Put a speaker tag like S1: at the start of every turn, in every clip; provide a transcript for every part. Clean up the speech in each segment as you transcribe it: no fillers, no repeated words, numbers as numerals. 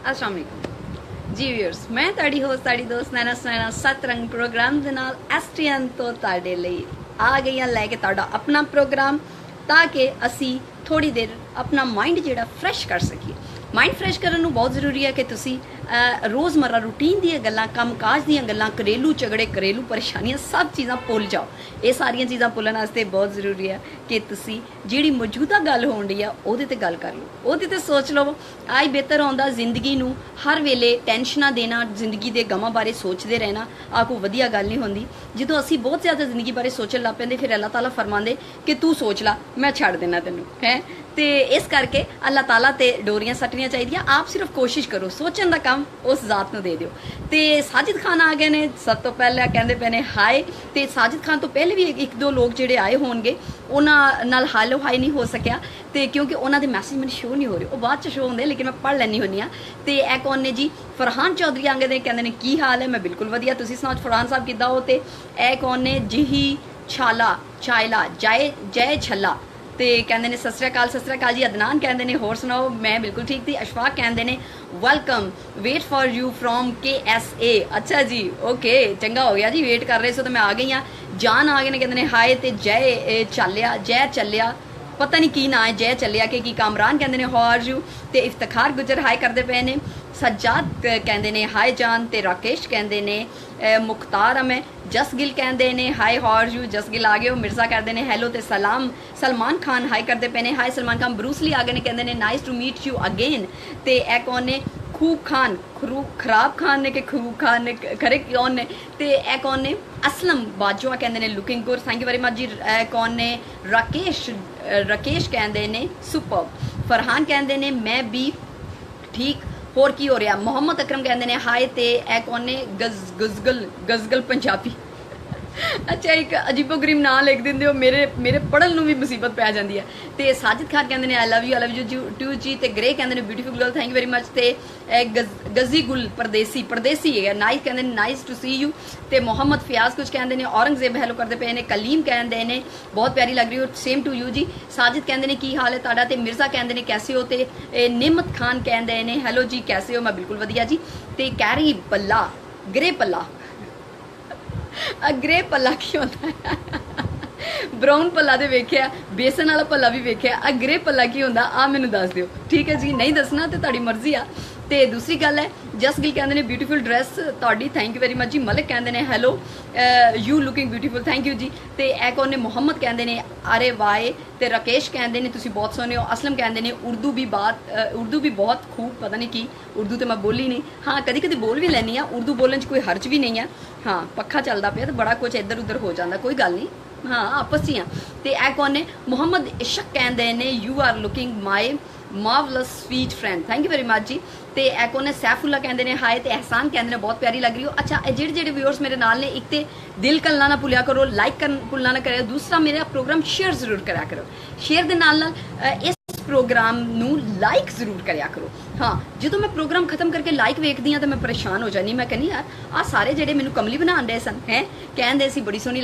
S1: अस्सलाम वालेकुम जी व्यूअर्स, मैं ਤੁਹਾਡੀ ਹੋਸਟ ਤੁਹਾਡੀ ਦੋਸਤ ਨੈਨਾ ਸੁਨੈਨਾ ਸਤਰੰਗ ਪ੍ਰੋਗਰਾਮ ਦੇ ਨਾਲ ਐਸਟੀਐਨ ਤੋਂ ਤੁਹਾਡੇ ਲਈ ਆ ਗਈਆਂ ਲੈ ਕੇ ਤੁਹਾਡਾ ਆਪਣਾ ਪ੍ਰੋਗਰਾਮ ਤਾਂ ਕਿ ਅਸੀਂ ਥੋੜੀ ਦੇਰ ਆਪਣਾ ਮਾਈਂਡ ਜਿਹੜਾ ਫਰੈਸ਼ ਕਰ ਸਕੀਏ। ਮਾਈਂਡ ਫਰੈਸ਼ ਕਰਨ ਨੂੰ ਬਹੁਤ ਜ਼ਰੂਰੀ ਹੈ ਕਿ ਤੁਸੀਂ ਰੋਜ਼ਮर्रा ਰੂਟੀਨ ਦੀਆਂ ਗੱਲਾਂ, ਕੰਮਕਾਜ ਦੀਆਂ ਗੱਲਾਂ, ਘਰੇਲੂ ਝਗੜੇ, ਘਰੇਲੂ ਪਰੇਸ਼ਾਨੀਆਂ ਸਭ ਚੀਜ਼ਾਂ ਭੁੱਲ ਜਾਓ। ਇਹ ਸਾਰੀਆਂ ਚੀਜ਼ਾਂ ਭੁੱਲਣ ਵਾਸਤੇ ਬਹੁਤ ਜ਼ਰੂਰੀ ਹੈ ਕਿ ਤੁਸੀਂ ਜਿਹੜੀ ਮੌਜੂਦਾ ਗੱਲ ਹੋਣ ਰਹੀ ਆ ਉਹਦੇ ਤੇ ਗੱਲ ਕਰ ਲਓ, ਉਹਦੇ ਤੇ ਸੋਚ ਲਓ। ਆਈ ਬਿਹਤਰ ਆਉਂਦਾ ਜ਼ਿੰਦਗੀ ਨੂੰ ਹਰ ਵੇਲੇ ਟੈਨਸ਼ਨਾਂ ਦੇਣਾ, ਜ਼ਿੰਦਗੀ ਦੇ ਗਮਾਂ ਬਾਰੇ ਸੋਚਦੇ ਰਹਿਣਾ ਆ ਕੋਈ ਵਧੀਆ ਗੱਲ ਨਹੀਂ ਹੁੰਦੀ। ਜਦੋਂ ਅਸੀਂ ਬਹੁਤ ਜ਼ਿਆਦਾ ਜ਼ਿੰਦਗੀ ਬਾਰੇ ਸੋਚਣ ਲੱਗ ਪੈਂਦੇ ਫਿਰ ਅੱਲਾਹ ਤਾਲਾ ਫਰਮਾਉਂਦੇ ਕਿ ਤੂੰ ਸੋਚ ਲਾ, ਮੈਂ ਛੱਡ ਦੇਣਾ ਤੈਨੂੰ ਹੈ। ਤੇ ਇਸ ਕਰਕੇ ਅੱਲਾਹ ਤਾਲਾ ਤੇ ਡੋਰੀਆਂ ਸੱਟਣੀਆਂ ਚਾਹੀਦੀਆਂ। ਆਪ ਸਿਰਫ ਕੋਸ਼ਿਸ਼ ਕਰੋ, ਸੋਚਣ ਦਾ ਕੰਮ ਉਸ ਜ਼ਾਤ ਨੂੰ ਦੇ ਦਿਓ। ਤੇ ਸਾजिद खान ਆ ਗਏ ਨੇ। ਸਭ ਤੋਂ ਪਹਿਲਾਂ ਕਹਿੰਦੇ ਪਏ ਨੇ ਹਾਏ, ਤੇ साजिद खान ਤੋਂ ਪਹਿਲੇ ਵੀ ਇੱਕ ਦੋ ਲੋਕ ਜਿਹੜੇ ਆਏ ਹੋਣਗੇ ਉਹਨਾਂ ਨਾਲ ਹਾਲੋ ਹਾਈ ਨਹੀਂ ਹੋ ਸਕਿਆ ਤੇ ਕਿਉਂਕਿ ਉਹਨਾਂ ਦੇ ਮੈਸੇਜ ਮੈਨੂੰ ਸ਼ੋ ਨਹੀਂ ਹੋ ਰਹੇ, ਉਹ ਬਾਅਦ ਚ ਸ਼ੋ ਹੁੰਦੇ ਲੇਕਿਨ ਮੈਂ ਪੜ੍ਹ ਲੈਣੀ ਹੁੰਦੀ ਆ। ਤੇ ਇਹ ਕੌਣ ਨੇ ਜੀ? ਫਰਹਾਨ ਚੌਧਰੀ ਆਂਗੇ ਦੇ ਕਹਿੰਦੇ ਨੇ ਕੀ ਹਾਲ ਹੈ? ਮੈਂ ਬਿਲਕੁਲ ਵਧੀਆ, ਤੁਸੀਂ ਸੁਣਾਓ ਫਰਹਾਨ ਸਾਹਿਬ ਕਿੱਦਾਂ ਹੋ? ਤੇ ਇਹ ਕੌਣ ਨੇ? ਜਿਹੀ ਛਾਲਾ ਚਾਇਲਾ ਜੈ ਛੱਲਾ ਤੇ ਕਹਿੰਦੇ ਨੇ ਸਤਿ ਸ਼੍ਰੀ ਅਕਾਲ ਜੀ। ਅਦਨਾਨ ਕਹਿੰਦੇ ਨੇ ਹੋਰ ਸੁਣਾਓ? ਮੈਂ ਬਿਲਕੁਲ ਠੀਕ ਥੀ। ਅਸ਼ਫਾਕ ਕਹਿੰਦੇ ਨੇ welcome, wait for you from KSA। ਅੱਛਾ ਜੀ, ਓਕੇ, ਚੰਗਾ ਹੋ ਗਿਆ ਜੀ, ਵੇਟ ਕਰ ਰਹੇ ਸੋ ਤਾਂ ਮੈਂ ਆ ਗਈ ਹਾਂ। ਜਾਨ ਆ ਗਏ ਨੇ, ਕਹਿੰਦੇ ਨੇ ਹਾਏ ਤੇ ਜੈ ਚੱਲਿਆ ਪਤਾ ਨਹੀਂ ਕੀ ਨਾਂ ਹੈ, ਜੈ ਚੱਲਿਆ ਕਿ ਕੀ। ਕਾਮਰਾਨ ਕਹਿੰਦੇ ਨੇ ਹਾਊ ਆਰ ਯੂ। ਤੇ ਇਫਤਖਾਰ ਗੁਜਰ ਹਾਈ ਕਰਦੇ ਪਏ ਨੇ। ਸੱਜਾਦ ਕਹਿੰਦੇ ਨੇ ਹਾਈ ਜਾਨ। ਤੇ ਰਾਕੇਸ਼ ਕਹਿੰਦੇ ਨੇ ਮੁਖਤਾਰ ਅਮੇ। ਜਸਗਿਲ ਕਹਿੰਦੇ ਨੇ ਹਾਈ ਹਾਊ ਆਰ ਯੂ। ਜਸਗਿਲ ਆ ਗਏ ਹੋ। ਮਿਰਜ਼ਾ ਕਰਦੇ ਨੇ ਹੈਲੋ ਤੇ ਸਲਾਮ। ਸਲਮਾਨ ਖਾਨ ਹਾਈ ਕਰਦੇ ਪਏ ਨੇ। ਹਾਈ ਸਲਮਾਨ ਖਾਨ। ਬਰੂਸਲੀ ਆ ਗਏ ਨੇ, ਕਹਿੰਦੇ ਨੇ nice to meet you again. ਤੇ ਇਹ ਕੌਣ ਨੇ? ਖੂਬ ਖਾਨ, ਖਰਾਬ ਖਾਨ ਨੇ ਕਿ ਖੂਬ ਖਾਨ ਨੇ, ਖਰੇ ਕੌਣ ਨੇ? ਤੇ ਇਹ ਕੌਣ ਨੇ? असलम बाजवा कहते हैं looking good, thank you very much जी। कौन ने? राकेश कहते हैं सुपर। फरहान कहते हैं मैं भी ठीक, होर की हो रहा? मोहम्मद अकरम कहते हैं हाय। ते ए कौन ने? गजगल पंजाबी। अच्छा, एक अजीबो गरीब नाम लिख देंगे हो, मेरे पढ़न में भी मुसीबत पै जाती है। तो साजिद खान कहते हैं आई लव यू टू जी। तो ग्रे कहते हैं beautiful girl, thank you very much. तो गजी गुल परदेसी है नाइस, कहते हैं नाइस टू सी यू। तो मोहम्मद फयाज कुछ कहते हैं। औरंगजेब हैलो करते पे ने। कलीम कहते हैं बहुत प्यारी लग रही हो, सेम टू यू जी। साजिद कहते हैं की हाल है ताड़ा। तो मिर्जा कहते हैं कैसे हो। तो निमत खान कहते हैं हैलो जी कैसे हो? मैं बिल्कुल वधिया जी। तो कैरी पल्ला, ग्रे पल्ला, ग्रे पल्ला की होता है? ब्राउन पल्ला तो वेख्या, बेसन वाला पल्ला भी वेख्या, ग्रे पल्ला की होंदा आ मैनू दस दिओ, ठीक है जी। नहीं दसना तो तुहाडी मर्जी आ। तो दूसरी गल है जसगिल कहते हैं ब्यूटीफुल ड्रैस तुहाडी, थैंक यू वेरी मच जी। मलिक कहते हैं hello you looking beautiful, thank you जी। तो ए कौन ने? मोहम्मद कहते हैं अरे वाए। तो राकेश कहते हैं तुसीं बहुत सोहने हो। असलम कहते हैं उर्दू भी बहुत खूब, पता नहीं की उर्दू तो मैं बोली नहीं। हाँ, कभी कभी बोल भी लैनी आ, उर्दू बोलने च कोई हर्ज भी नहीं है। हाँ, पक्खा चलता पिया तो बड़ा कुछ इधर उधर हो जाता, कोई गल नहीं। हाँ, आपस ही हाँ। तो ए कौन ने? मोहम्मद इशक कहते हैं you are looking my marvellous sweet friend, thank you very much जी। तो ए कौन ने? सैफुल्ला कहते हैं हाय। तो एहसान कहते हैं बहुत प्यारी लग रही हो। अच्छा, जेडे व्यूअर्स मेरे नाल ने, एक तो दिल करना ना भुलिया करो, लाइक कर भुलना ना करो, दूसरा मेरा प्रोग्राम शेयर जरूर करा करो। शेयर के नाल इस प्रोग्राम नू लाइक जरूर करया करो। हाँ, जो मैं प्रोग्राम खत्म करके लाइक वेखदी हाँ तो मैं परेशान हो जानी। मैं कहनी यार आ सारे जेडे मैनू कमली बनान डे सन हैं, कहते सी बड़ी सोहनी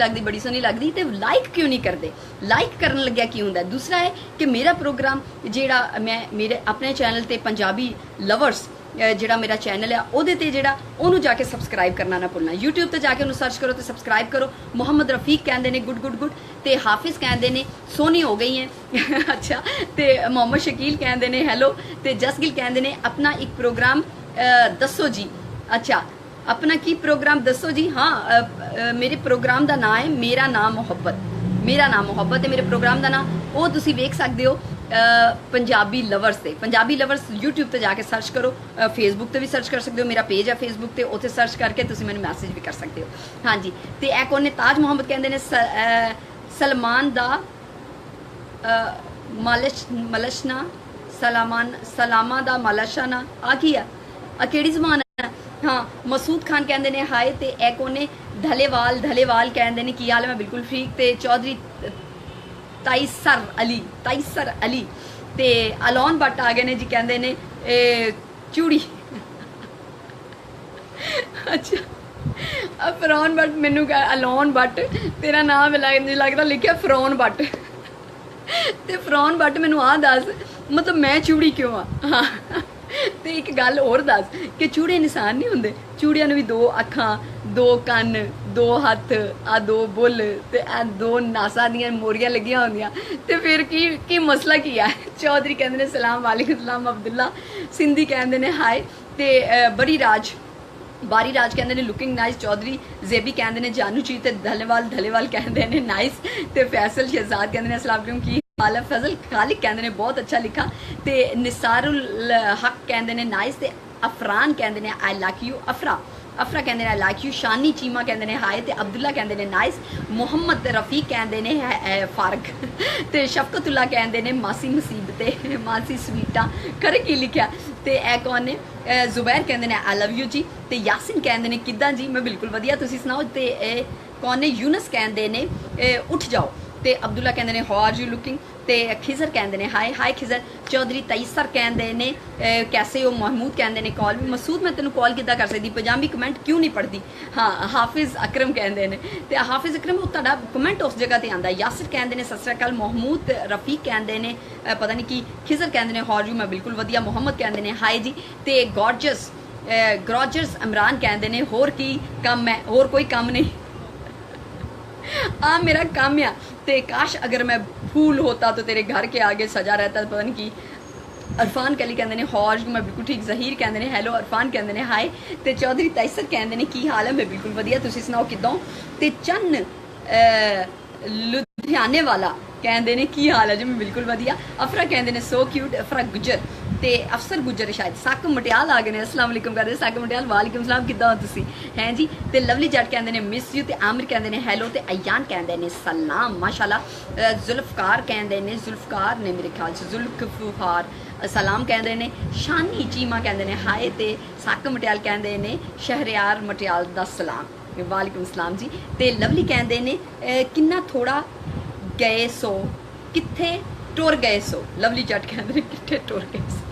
S1: लगदी तो लाइक क्यों नहीं करते? लाइक करन लग्या की हुंदा? दूसरा है कि मेरा प्रोग्राम जेड़ा मैं मेरे अपने चैनल ते पंजाबी लवर्स ਜਿਹੜਾ ਮੇਰਾ ਚੈਨਲ ਆ ਉਹਦੇ ਤੇ ਜਿਹੜਾ ਉਹਨੂੰ ਜਾ ਕੇ ਸਬਸਕ੍ਰਾਈਬ ਕਰਨਾ ਨਾ ਭੁੱਲਣਾ। YouTube ਤੇ ਜਾ ਕੇ ਉਹਨੂੰ ਸਰਚ ਕਰੋ ਤੇ ਸਬਸਕ੍ਰਾਈਬ ਕਰੋ। ਮੁਹੰਮਦ ਰਫੀਕ ਕਹਿੰਦੇ ਨੇ ਗੁੱਡ। ਤੇ ਹਾਫਿਜ਼ ਕਹਿੰਦੇ ਨੇ ਸੋਹਣੀ ਹੋ ਗਈ ਹੈ। ਅੱਛਾ, ਤੇ ਮੁਹੰਮਦ ਸ਼ਕੀਲ ਕਹਿੰਦੇ ਨੇ ਹੈਲੋ। ਤੇ ਜਸਗਿਲ ਕਹਿੰਦੇ ਨੇ ਆਪਣਾ ਇੱਕ ਪ੍ਰੋਗਰਾਮ ਦੱਸੋ ਜੀ। ਅੱਛਾ, ਆਪਣਾ ਕੀ ਪ੍ਰੋਗਰਾਮ ਦੱਸੋ ਜੀ। ਹਾਂ, ਮੇਰੇ ਪ੍ਰੋਗਰਾਮ ਦਾ ਨਾਮ ਹੈ ਮੇਰਾ ਨਾਮ ਮੁਹੱਬਤ ਹੈ ਮੇਰੇ ਪ੍ਰੋਗਰਾਮ ਦਾ ਨਾਮ। ਉਹ ਤੁਸੀਂ ਵੇਖ ਸਕਦੇ ਹੋ पंजाबी लवर्स से। पंजाबी लवर्स यूट्यूब पर जाके सर्च करो, फेसबुक पर भी सर्च कर सकते हो, मेरा पेज है फेसबुक पर, उत्थे सर्च करके तुसीं मैनूं मैसेज भी कर सकते हो। हाँ जी। तो ए कौन ने? ताज मुहम्मद कहते हैं सलमान दा मलशना सलामा दा मलशना आ की है? आ केड़ी ज़बान है? हाँ, मसूद खान कहते हैं हाय। तो ए कौन ने? धलेवाल कहते हैं की हाल है? मैं बिल्कुल ठीक। तो चौधरी ताइसर अली। ते अलोन भट्ट आ गए ने जी, कहते ने चूड़ी। अच्छा, फरौन भट्ट मैनू अलोन भट्ट तेरा नाम लगता लिखा फरौन भट्ट। तो फरौन भट्ट मैनू आ दस मतलब मैं चूड़ी क्यों हाँ? ਤੇ ਇੱਕ ਗੱਲ ਹੋਰ ਦੱਸ ਕਿ ਚੂੜੇ ਇਨਸਾਨ ਨਹੀਂ ਹੁੰਦੇ, ਚੂੜਿਆਂ ਨੂੰ ਵੀ ਦੋ ਅੱਖਾਂ, ਦੋ ਕੰਨ, ਦੋ ਹੱਥ, ਆ ਦੋ ਬੁੱਲ ਤੇ ਆ ਦੋ ਨਾਸਾਂ ਦੀਆਂ ਮੋਰੀਆਂ ਲੱਗੀਆਂ ਹੁੰਦੀਆਂ, ਤੇ ਫਿਰ ਕੀ ਮਸਲਾ ਕੀ ਹੈ। ਚੌਧਰੀ ਕਹਿੰਦੇ ਨੇ ਸਲਾਮ ਵਾਲੇਕੁਮ ਸਲਾਮ, ਅਬਦੁੱਲਾ ਸਿੰਧੀ ਕਹਿੰਦੇ ਨੇ ਹਾਏ, ਤੇ ਬੜੀ ਰਾਜ ਬਾਰੀ ਰਾਜ ਕਹਿੰਦੇ ਨੇ ਲੁਕਿੰਗ ਨਾਈਸ, ਚੌਧਰੀ ਜ਼ੇਬੀ ਕਹਿੰਦੇ ਨੇ ਜਾਨੂ ਜੀ, ਤੇ ਢਲੇਵਾਲ ਕਹਿੰਦੇ ਨੇ ਨਾਈਸ, ਤੇ ਫੈਸਲ ਸ਼ਹਿਜ਼ਾਦ ਕਹਿੰਦੇ ਨੇ अस्सलाम वालेकुम ਕੀ ਹਾਲ ਹੈ। ਫਜ਼ਲ ਖਾਲਿਕ ਕਹਿੰਦੇ ਨੇ ਬਹੁਤ ਅੱਛਾ ਲਿਖਾ, ਤੇ ਨਿਸਾਰੁਲ ਹਕ ਕਹਿੰਦੇ ਨੇ ਨਾਈਸ, ਤੇ ਅਫਰਾਨ ਕਹਿੰਦੇ ਨੇ ਆਈ ਲਾਈਕ ਯੂ, ਅਫਰਾ ਕਹਿੰਦੇ ਨੇ ਆਈ ਲਾਈਕ ਯੂ, ਸ਼ਾਨੀ ਚੀਮਾ ਕਹਿੰਦੇ ਨੇ ਹਾਏ, ਤੇ ਅਬਦੁੱਲਾ ਕਹਿੰਦੇ ਨੇ ਨਾਈਸ, ਮੁਹੰਮਦ ਰਫੀਕ ਕਹਿੰਦੇ ਨੇ ਫਾਰਕ, ਤੇ ਸ਼ਫਕਤੁੱਲਾ ਕਹਿੰਦੇ ਨੇ ਮਾਸੀ ਮੁਸੀਬਤੇ, ਮਾਸੀ ਸਵੀਟਾਂ ਕਰ ਕੀ ਲਿਖਿਆ, ਤੇ ਇਹ ਕੌਣ ਨੇ, ਜ਼ੁਬੈਰ ਕਹਿੰਦੇ ਨੇ ਆਈ ਲਵ ਯੂ ਜੀ, ਤੇ ਯਾਸਿਨ ਕਹਿੰਦੇ ਨੇ ਕਿੱਦਾਂ ਜੀ, ਮੈਂ ਬਿਲਕੁਲ ਵਧੀਆ, ਤੁਸੀਂ ਸੁਣਾਓ, ਤੇ ਇਹ ਕੌਣ ਨੇ, ਯੂਨਸ ਕਹਿੰਦੇ ਨੇ ਉੱਠ ਜਾਓ, ਤੇ ਅਬਦੁੱਲਾ ਕਹਿੰਦੇ ਨੇ ਹਾਊ ਆਰ ਯੂ ਲੁਕਿੰਗ, ਤੇ ਖਿਜ਼ਰ ਕਹਿੰਦੇ ਨੇ ਹਾਈ ਖਿਜ਼ਰ, ਚੌਧਰੀ ਤਈਸਰ ਕਹਿੰਦੇ ਨੇ ਕੈਸੇ ਹੋ, ਮਹਿਮੂਦ ਕਹਿੰਦੇ ਨੇ ਕਾਲ ਵੀ, ਮਸੂਦ ਮੈਂ ਤੈਨੂੰ ਕਾਲ ਕਿੱਦਾਂ ਕਰ ਸਕਦੀ, ਪੰਜਾਬੀ ਕਮੈਂਟ ਕਿਉਂ ਨਹੀਂ ਪੜ੍ਹਦੀ, ਹਾਂ ਹਾਫਿਜ਼ ਅਕਰਮ ਕਹਿੰਦੇ ਨੇ, ਤੇ ਹਾਫਿਜ਼ ਅਕਰਮ ਉਹ ਤੁਹਾਡਾ ਕਮੈਂਟ ਉਸ ਜਗ੍ਹਾ ਤੇ ਆਂਦਾ, ਯਾਸਿਰ ਕਹਿੰਦੇ ਨੇ ਸਤਿ ਸ਼੍ਰੀ ਅਕਾਲ, ਮਹਿਮੂਦ ਰਫੀਕ ਕਹਿੰਦੇ ਨੇ ਪਤਾ ਨਹੀਂ ਕੀ, ਖਿਜ਼ਰ ਕਹਿੰਦੇ ਨੇ ਹਾਊ ਆਰ ਯੂ, ਮੈਂ ਬਿਲਕੁਲ ਵਧੀਆ, ਮੁਹੰਮਦ ਕਹਿੰਦੇ ਨੇ ਹਾਈ ਜੀ, ਤੇ ਗੌਰਜਸ ਇਮਰਾਨ ਕਹਿੰਦੇ ਨੇ ਹੋਰ ਕੀ ਕੰਮ ਹੈ, ਹੋਰ ਕੋਈ ਕੰਮ ਨਹੀਂ, आ मेरा काम है, ते काश अगर मैं फूल होता तो तेरे घर के आगे सजा रहता, पता नहीं की। अरफान कली कहते हैं हौज, मैं बिल्कुल ठीक, जहीर कहते हैं हैलो, अरफान कहते हैं हाय, ते चौधरी तैसर कहते हैं की हाल है, मैं बिल्कुल वधिया, तुसीं सुनाओ किदां, ते चन्न लुधियाने वाला कहते हैं की हाल है जी, मैं बिल्कुल वधिया, अफरा कहते हैं सो क्यूट, अफरा गुजर, ते अफसर गुजर शायद, सक मटियाल आ गए ने, अस्सलाम वालेकुम कहते हैं, सक मटियाल वालेकुम सलाम किदां हो तुसीं हैं जी, ते लवली जट कहते हैं मिस यू, ते आमिर कहते हैं हैलो, ते अयान कहते हैं सलाम माशाल्लाह, जुल्फकार कहते हैं, जुल्फकार ने मेरे ख्याल से जुल्फकार सलाम कहते हैं, शानी चीमा कहते हैं हाय, ते सक मटियाल कहते हैं शहरयार मटियाल दा सलाम, वालेकुम सलाम जी, ते लवली कहते हैं किन्ना थोड़ा गए सो, कित्थे टुर गए सो, लवली जट कहते हैं कित्थे टुर गए सो,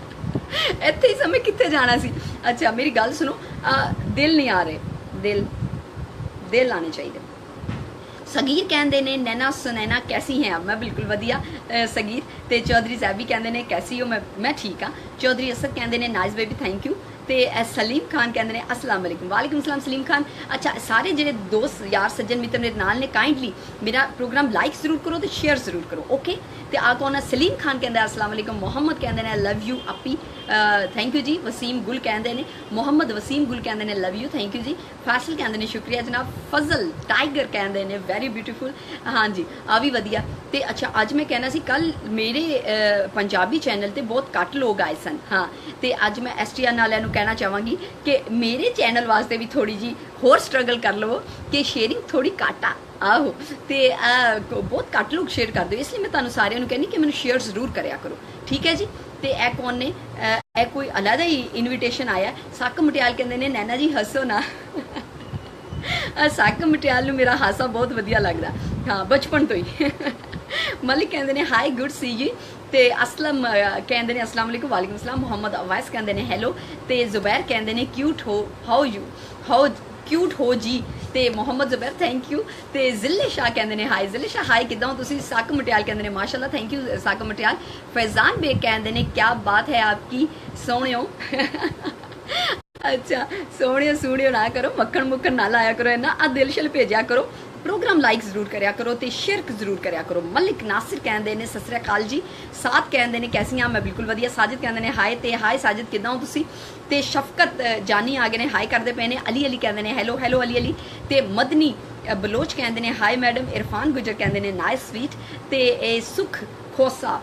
S1: ਇੱਥੇ ਹੀ ਸਮੇਂ ਕਿੱਥੇ ਜਾਣਾ ਸੀ। ਅੱਛਾ ਮੇਰੀ ਗੱਲ ਸੁਣੋ, ਦਿਲ ਨਹੀਂ ਆ ਰਹੇ, ਦਿਲ ਆਣੇ ਚਾਹੀਦੇ। सगीर कहते ने नैना सुनैना कैसी हैं आप, मैं बिल्कुल वधिया सगीर, ते चौधरी जैबी कहते हैं कैसी हो, मैं ठीक हाँ, चौधरी असद कहते हैं नाइस बेबी थैंक यू, ते सलीम खान कहते हैं अस्सलाम वालेकुम, वालेकुम सलाम सलीम खान। अच्छा सारे जेडे दोस्त यार सज्जन मित्र मेरे नाल ने काइंडली मेरा प्रोग्राम लाइक जरूर करो तो शेयर जरूर करो, ओके। ते आ कौन है, सलीम खान कहते हैं अस्सलाम वालेकुम, मोहम्मद कहते हैं लव यू अपी थैंक यू जी, वसीम गुल कहते हैं, मोहम्मद वसीम गुल कहते हैं लव यू थैंक यू जी, फैसल कहते हैं शुक्रिया जनाब, फजल टाइगर कहते हैं वेरी ब्यूटीफुल, हाँ जी आ भी वधिया। ते अच्छा अज मैं कहना सी कल मेरे पंजाबी चैनल ते बहुत घट लोग आए सन, हाँ ते अज मैं STN वालियां नूं कहना चाहांगी कि मेरे चैनल वास्ते भी थोड़ी जी होर स्ट्रगल कर लो कि शेयरिंग थोड़ी घट आहो, ते बहुत घट लोग शेयर कर दो, इसलिए मैं तुहानूं सारिआं नूं कहनी कि मैनूं शेयर जरूर करिया करो, ठीक है जी। ते ए कौन ने ए कोई अलग ही इनविटेशन आया, सक मटियाल कहंदे ने नैना जी हसो ना सक मटियाल नूं मेरा हासा बहुत वधिया लगदा, हाँ बचपन तो ही मलिक कहंदे ने हाई गुड सी जी, ते असलम कहंदे ने अस्सलाम वालेकुम, वालेकुम सलाम, मोहम्मद अवैस कहंदे ने हेलो, ते जुबैर कहंदे ने क्यूट हो, हाउ क्यूट हो जी, ते मोहम्मद जुबैर थैंक यू, ते जिले शाह कहंदे ने हाई, जिले शाह हाई किदां हो तुसीं, सक मटियाल कहंदे ने माशाल्लाह थैंक यू सक मटियाल। फैजान बेग कहंदे ने क्या बात है आपकी सोहणियों अच्छा सोहणियों ना करो, मक्खन मुक्खन ना लाया करो है ना, आ दिल शिल भेजा करो, प्रोग्राम लाइक जरूर करया करो, ते शेयर जरूर करया करो। मलिक नासिर कहंदे ने सत श्री अकाल जी, साथ कहंदे ने कैसी हाँ, मैं बिल्कुल वधिया। साजिद कहंदे ने हाय, ते हाय साजिद किदां हो तुसीं, ते शफकत जानी आ गए ने हाय करदे पे ने, अली कहंदे ने हेलो हेलो अली, ते मदनी बलोच कहंदे ने हाय मैडम, इरफान गुजर कहंदे ने नाइस स्वीट, ते सुख खोसा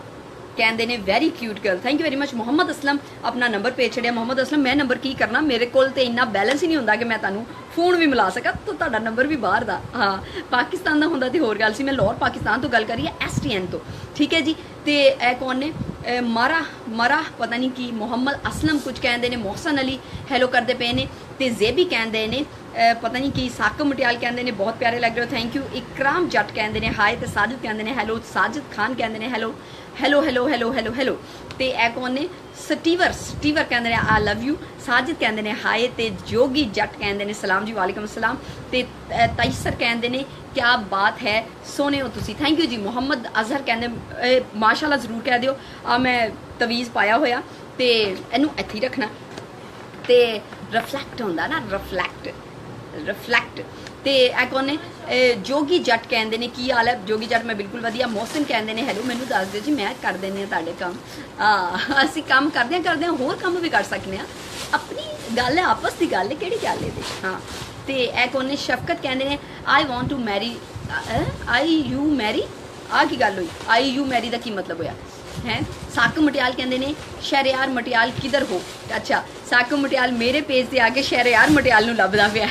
S1: कहते हैं very cute girl thank you very much. Mohammad Aslam अपना नंबर भेज छड़िया, मोहम्मद असलम मैं नंबर की करना, मेरे को इन्ना बैलेंस ही नहीं होंदा कि मैं तुहानूं फोन भी मिला सका, तो तुहाडा नंबर भी बाहर दा, हाँ पाकिस्तान का होंदा ते होर गल सी, मैं लाहौर पाकिस्तान तो गल करी है STN तो, ठीक है जी। ते ए कौन ने मरा पता नहीं कि मोहम्मद असलम कुछ कहते हैं, मोहसन अली हेलो करते पे ने, ते जेबी कहते हैं पता नहीं कि सक मटियाल कहते हैं बहुत प्यारे लग रहे हो थैंक यू। इकराम जट कहते हैं हाय, ते साजिद कहते हैं हेलो, साजिद खान कहते हैं hello hello hello hello hello hello, ते ए कौन ने स्टीवर कहते हैं आई लव यू, साजिद कहते हैं हाय, ते जोगी जट कहते हैं सलाम जी वालेकुम सलाम, ते तैसर कहते हैं क्या बात है सोने हो तुसी थैंक यू जी। मोहम्मद अजहर कहते माशाल्लाह जरूर कह दियो, आ मैं तवीज़ पाया होया, ਤੇ ਇਹਨੂੰ ਇੱਥੇ ਹੀ ਰੱਖਣਾ ਤੇ ਰਿਫਲੈਕਟ ਹੁੰਦਾ ਨਾ, ਰਿਫਲੈਕਟ ਤੇ ਇਹ ਕੌਣ ਨੇ? ਜੋਗੀ ਜੱਟ ਕਹਿੰਦੇ ਨੇ ਕੀ ਹਾਲ ਹੈ ਜੋਗੀ ਜੱਟ? ਮੈਂ ਬਿਲਕੁਲ ਵਧੀਆ। ਮੋਹਸਿਨ ਕਹਿੰਦੇ ਨੇ ਹੈਲੋ, ਮੈਨੂੰ ਦੱਸ ਦਿਓ ਜੀ ਮੈਂ ਕਰ ਦਿੰਦੀ ਹਾਂ ਤੁਹਾਡੇ ਕੰਮ। ਅਸੀਂ ਕੰਮ ਕਰਦੇ ਹਾਂ ਹੋਰ ਕੰਮ ਵੀ ਕਰ ਸਕਦੇ ਹਾਂ, ਆਪਣੀ ਗੱਲ ਹੈ, ਆਪਸ ਦੀ ਗੱਲ ਹੈ, ਕਿਹੜੀ ਗੱਲ ਹੈ ਇਹਦੇ? ਹਾਂ ਤੇ ਇਹ ਕੌਣ ਨੇ? ਸ਼ਫਕਤ ਕਹਿੰਦੇ ਨੇ I want to marry, I you marry, ਆ ਕੀ ਗੱਲ ਹੋਈ? ਆਈ ਯੂ ਮੈਰੀ ਦਾ ਕੀ ਮਤਲਬ ਹੋਇਆ ਹੈ? ਸਾਕੂ ਮਟਿਆਲ ਕਹਿੰਦੇ ਨੇ ਸ਼ਹਿਰਯਾਰ ਮਟਿਆਲ ਕਿਧਰ ਹੋ? ਅੱਛਾ, ਸਾਕੂ ਮਟਿਆਲ ਮੇਰੇ ਪੇਜ ਤੇ ਆ ਕੇ ਸ਼ਹਿਰਯਾਰ ਮਟਿਆਲ ਨੂੰ ਲੱਭਦਾ ਪਿਆ।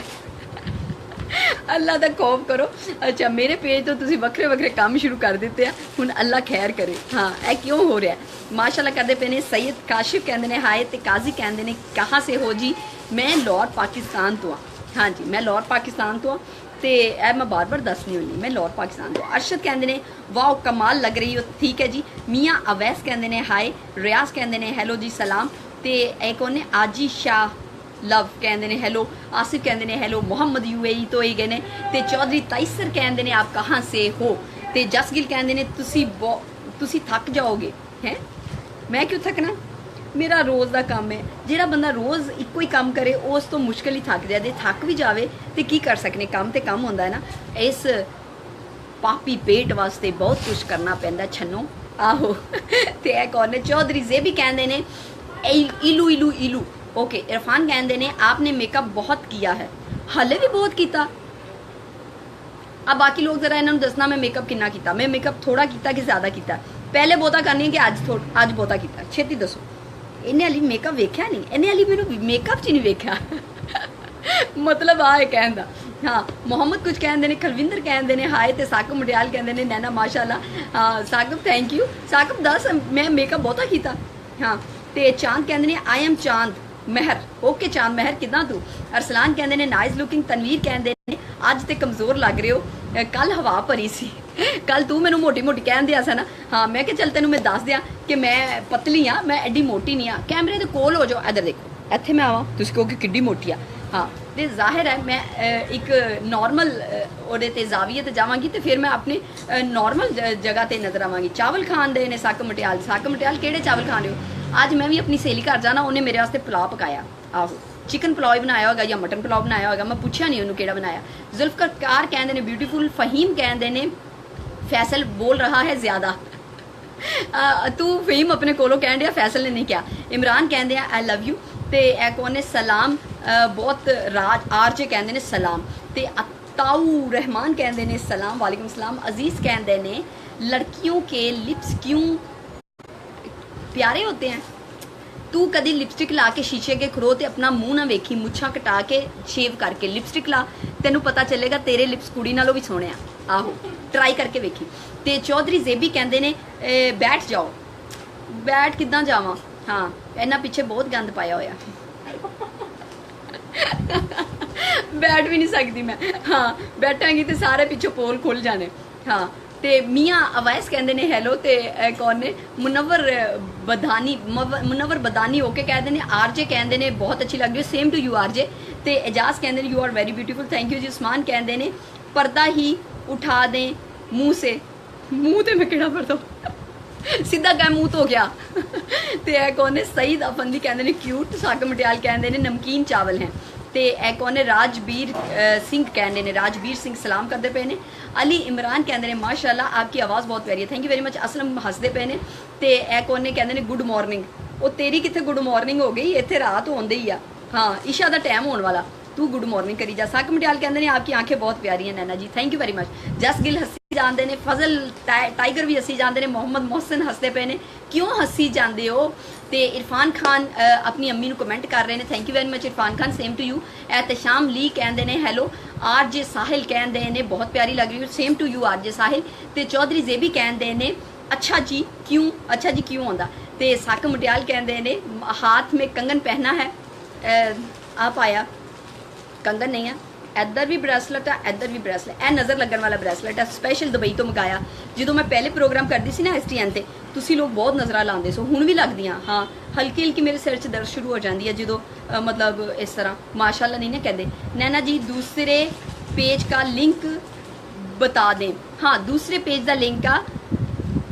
S1: ਅੱਲਾ ਦਾ ਖੌਫ ਕਰੋ। ਅੱਛਾ, ਮੇਰੇ ਪੇਜ ਤੋਂ ਤੁਸੀਂ ਵੱਖਰੇ ਵੱਖਰੇ ਕੰਮ ਸ਼ੁਰੂ ਕਰ ਦਿੱਤੇ ਆ, ਹੁਣ ਅੱਲਾ ਖੈਰ ਕਰੇ। ਹਾਂ, ਇਹ ਕਿਉਂ ਹੋ ਰਿਹਾ? ਮਾਸ਼ਾਅੱਲਾ ਕਰਦੇ ਪਏ ਨੇ। ਸੈयद ਕਾਸ਼ਿਫ ਕਹਿੰਦੇ ਨੇ ਹਾਏ, ਤੇ ਕਾਜ਼ੀ ਕਹਿੰਦੇ ਨੇ ਕਹਾਂ ਸੇ ਹੋ ਜੀ? ਮੈਂ ਲਾਹੌਰ ਪਾਕਿਸਤਾਨ ਤੋਂ ਆ। हाँ जी, मैं लाहौर पाकिस्तान तो ते मैं बार बार दसनी होनी मैं लाहौर पाकिस्तान तो। अरशद कहते हैं वाह कमाल लग रही हो, ठीक है जी। मियाँ अवैस कहते हैं हाय। रियाज कहते हैं हेलो जी सलाम। तो एक होने आजी शाह लव कहते हैं हेलो। आसिफ कहते हैं हेलो। मोहम्मद UAE तो ही गए ने। तो चौधरी तैसर कहते हैं आप कहाँ से हो? तो जसगिल कहते हैं तुसी थक जाओगे हैं। मैं क्यों थकना? मेरा रोज़ का काम है। ਜਿਹੜਾ ਬੰਦਾ ਰੋਜ਼ ਇੱਕੋ ਹੀ ਕੰਮ ਕਰੇ ਉਸ ਤੋਂ ਮੁਸ਼ਕਿਲ ਹੀ ਥੱਕ ਜਾਏ। ਥੱਕ ਵੀ ਜਾਵੇ ਤੇ ਕੀ ਕਰ ਸਕਨੇ, ਕੰਮ ਤੇ ਕੰਮ ਹੁੰਦਾ ਹੈ ਨਾ। ਇਸ ਪਾਪੀ ਪੇਟ ਵਾਸਤੇ ਬਹੁਤ ਕੁਝ ਕਰਨਾ ਪੈਂਦਾ ਛੰਨੋ। ਆਹੋ ਤੇ ਇਹ ਕੌਣ ਨੇ? ਚੌਧਰੀ ਜ਼ੇਬੀ ਕਹਿੰਦੇ ਨੇ ਇਲੂ ਇਲੂ ਇਲੂ। ओके, इरफान कहते ने आपने मेकअप बहुत किया है। हले भी बहुत किया। अब बाकी लोग जरा इन्होंने दसना मैं मेकअप कितना किया। मैं मेकअप थोड़ा किया कि ज़्यादा किया? पहले बहुता करनी है कि अज बहुता किया? छेती दसो। इन्हें हाली मेकअप वेख्या नहीं, इन्हें हाली मैंने मेकअप च नहीं वेख्या। मतलब आ है कहन दा। हाँ, मोहम्मद कुछ कहते हैं, खलविंदर कहते हैं हाय। तो साकब मटियाल कहते हैं नैना माशाल्लाह। हाँ साकब थैंक यू। साकब दस मैं मेकअप बहुता किया। हाँ तो चांद कहते हैं आई एम चांद महर। ओके चांद महर किदा तू? अरसलान कहते हैं नाइस लुकिंग। तनवीर कहते हैं अज तो कमज़ोर लग रहे हो, कल हवा भरी सी। कल तू मैनू मोटी मोटी कहन दिया सा ना। हाँ मैं चल तेन मैं दस दियाँ कि मैं पतली हाँ, मैं एड्डी मोटी नहीं हाँ। कैमरे के कोल हो जाओ, इधर देखो, इत्थे मैं आवा तुसीं कहो कि किड्डी मोटी आ। हाँ तो जाहिर है मैं एक नॉर्मल ओहदे ते जाविये ते जावांगी तो फिर मैं अपनी नॉर्मल जगह ते नज़र आवांगी। चावल खान दे ने साकब मटियाल। साकब मटियाल केड़े चावल खाने हो? आज मैं भी अपनी सहेली घर जाना, उन्हें मेरे वास्ते पुलाव पकाया। आहो चिकन पुलाव बनाया होगा या मटन पुलाव बनाया होगा, मैं पूछा नहीं उन्होंने केड़ा बनाया। जुल्फकार कहते हैं ब्यूटीफुल। फहीम कहते हैं फैसल बोल रहा है ज़्यादा। तू फहीम अपने कोलों कह दिया, फैसल ने नहीं किया। इमरान कहते हैं आई लव यू। तो ए कौन ने सलाम बहुत राज आरजे कहते हैं सलाम। तो अताऊ रहमान कहते हैं सलाम वालेकुम सलाम। अजीज़ कहते हैं लड़कियों के लिप्स क्यों प्यारे होते हैं? तू कभी लिपस्टिक ला के शीशे के खरो ते अपना मुँह ना वेखी, मुछा कटा के शेव करके लिपस्टिक ला, तेनू पता चलेगा तेरे लिप्स कुड़ी नालों भी सोने आ। आहो ट्राई करके वेखी। तो चौधरी जेबी कहते ने बैठ जाओ। बैठ किदा जावां? हाँ इन्ना पिछे बहुत गंद पाया होया। बैठ भी नहीं सकती मैं। हाँ बैठांगी तो सारे पिछों पोल खुल जाने। हाँ तो मियाँ अवैस कहते हैं हैलो। तो कौन ने? मुनव्वर बदानी होके कहते हैं आरजे कहते हैं बहुत अच्छी लग रही है। Same to you RJ. तो एजाज कहते हैं you are very beautiful, thank you जी। उस्मान कहते हैं पर्दा ही उठा दें मुँह से। मुँह तो मैं केड़ा पर्दा सीधा कह मुँह तो हो गया। तो यह कौन है? सईद अफंदी कहते हैं क्यूट। साकब मटियाल कहते हैं नमकीन चावल हैं। तो यह कौन है? राजबीर सिंह कहते हैं, राजबीर सिंह सलाम करते पे ने। अली इमरान कहते हैं माशाल्लाह आपकी आवाज़ बहुत प्यारी है, thank you very much. Aslam हंसते पे ने। तो यह कौन ने? कहते हैं गुड मॉर्निंग। वो तेरी कितने गुड मॉर्निंग हो गई, इतने रात होंदे ही आ। हाँ इशा का टाइम होने वाला, तू गुड मॉर्निंग करी जा। साकब मटियाल कहते हैं आपकी आंखें बहुत प्यारी हैं नैना जी, थैंक यू वेरी मच। जस गिल हसी जाते हैं। फजल टाइगर भी हसी जाते हैं। मोहम्मद मोहसिन हंसते पे ने क्यों हसी जाते हो? तो इरफान खान अपनी अम्मी को कमेंट कर रहे हैं, thank you very much Irfan Khan, same to you. Ehtesham ली कहते हैं हैलो। आरजे साहिल कहते हैं बहुत प्यारी लग रही हो, सेम टू यू आरजे साहिल। तो चौधरी जेबी कहते हैं अच्छा जी क्यों? अच्छा जी क्यों आता? तो साकब मटियाल कहते हैं हाथ में कंगन पहना है। आप आया कंगन नहीं है, इधर भी ब्रेसलेट है, इधर भी ब्रेसलेट। यह नज़र लगन वाला ब्रेसलेट है, स्पैशल दुबई तो मंगाया। जो मैं पहले प्रोग्राम करती सी ना STN ते, तुसी लोग बहुत नज़र लाते सो, हुण भी लगदियाँ। हाँ हल्की हल्की मेरे सिर च दर्द शुरू हो जाती है जो मतलब इस तरह माशाल्लाह नहीं ना कहते। नैना जी दूसरे पेज का लिंक बता दें। हाँ दूसरे पेज का लिंक आ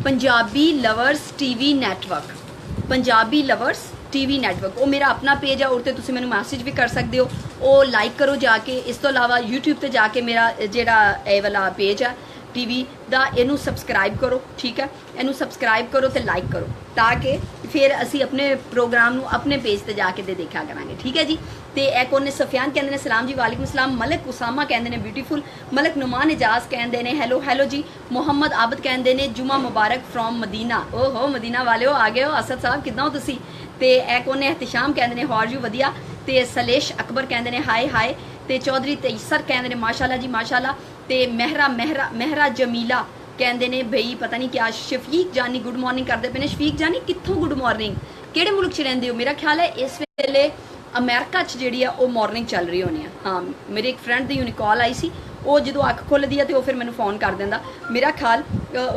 S1: Punjabi lovers TV network. Punjabi lovers TV network, ਉਹ ਮੇਰਾ ਆਪਣਾ ਪੇਜ ਆ, ਉਹ ਤੇ ਤੁਸੀਂ ਮੈਨੂੰ ਮੈਸੇਜ ਵੀ ਕਰ ਸਕਦੇ ਹੋ, ਉਹ ਲਾਈਕ ਕਰੋ ਜਾ ਕੇ। ਇਸ ਤੋਂ ਇਲਾਵਾ YouTube ਤੇ ਜਾ ਕੇ ਮੇਰਾ ਜਿਹੜਾ ਇਹ ਵਾਲਾ ਪੇਜ ਆ TV ਦਾ, ਇਹਨੂੰ ਸਬਸਕ੍ਰਾਈਬ ਕਰੋ, ਠੀਕ ਹੈ, ਇਹਨੂੰ ਸਬਸਕ੍ਰਾਈਬ ਕਰੋ ਤੇ ਲਾਈਕ ਕਰੋ, ਤਾਂ ਕਿ ਫਿਰ ਅਸੀਂ ਆਪਣੇ ਪ੍ਰੋਗਰਾਮ ਨੂੰ ਆਪਣੇ ਪੇਜ ਤੇ ਜਾ ਕੇ ਦੇਖਿਆ ਕਰਾਂਗੇ, ਠੀਕ ਹੈ ਜੀ। ਤੇ ਇਹ ਕੋਨੇ ਸਫਿਆਨ ਕਹਿੰਦੇ ਨੇ ਸਲਾਮ ਜੀ, ਵਾਲੇਕੁਮ ਸਲਾਮ। ਮਲਕ ਉਸਾਮਾ ਕਹਿੰਦੇ ਨੇ ਬਿਊਟੀਫੁਲ। ਮਲਕ ਨੁਮਾਨ ਇਜਾਜ਼ ਕਹਿੰਦੇ ਨੇ ਹੈਲੋ ਹੈਲੋ ਜੀ। ਮੁਹੰਮਦ ਆਬਦ ਕਹਿੰਦੇ ਨੇ ਜੁਮਾ ਮੁਬਾਰਕ ਫਰੋਮ ਮਦੀਨਾ। ਓਹੋ ਮਦੀਨਾ ਵਾਲਿਓ ਆ ਗਏ ਹੋ। ਅਸਦ ਸਾਹਿਬ ਕਿੱਦਾਂ ਹੋ ਤੁਸੀਂ? ਤੇ ਇਹ ਕੋਨੇ ਇhtisham ਕਹਿੰਦੇ ਨੇ ਹਾਰ ਯੂ ਵਧੀਆ। ਤੇ ਸਲੇਸ਼ ਅਕਬਰ ਕਹਿੰਦੇ ਨੇ ਹਾਏ ਹਾਏ। ਤੇ ਚੌਧਰੀ ਤੈਸਰ ਕਹਿੰਦੇ ਨੇ ਮਾਸ਼ਾਅੱਲਾ ਜੀ ਮਾਸ਼ਾਅੱਲਾ। ਤੇ ਮਹਿਰਾ ਜਮੀਲਾ ਕਹਿੰਦੇ ਨੇ ਬਈ ਪਤਾ ਨਹੀਂ ਕਿਆ। ਸ਼ਫੀਕ ਜਾਨੀ ਗੁੱਡ ਮਾਰਨਿੰਗ ਕਰਦੇ ਪਏ ਨੇ। ਸ਼ਫੀਕ ਜਾਨੀ ਕਿੱਥੋਂ ਗੁੱਡ ਮਾਰਨਿੰਗ, ਕਿਹੜੇ ਮੁਲਕ 'ਚ ਰਹਿੰਦੇ ਹੋ? ਮੇਰਾ ਖਿਆਲ ਹੈ ਇਸ ਵੇਲੇ ਅਮਰੀਕਾ 'ਚ ਜਿਹੜੀ ਆ ਉਹ ਮਾਰਨਿੰਗ ਚੱਲ ਰਹੀ ਹੋਣੀ ਆ। ਹਾਂ ਮੇਰੇ ਇੱਕ ਫਰੈਂਡ ਦੀ ਹੁਣੀ ਕਾਲ ਆਈ ਸੀ, ਉਹ ਜਦੋਂ ਅੱਖ ਖੁੱਲ੍ਹਦੀ ਆ ਤੇ ਉਹ ਫਿਰ ਮੈਨੂੰ ਫੋਨ ਕਰ ਦਿੰਦਾ। ਮੇਰਾ ਖਿਆਲ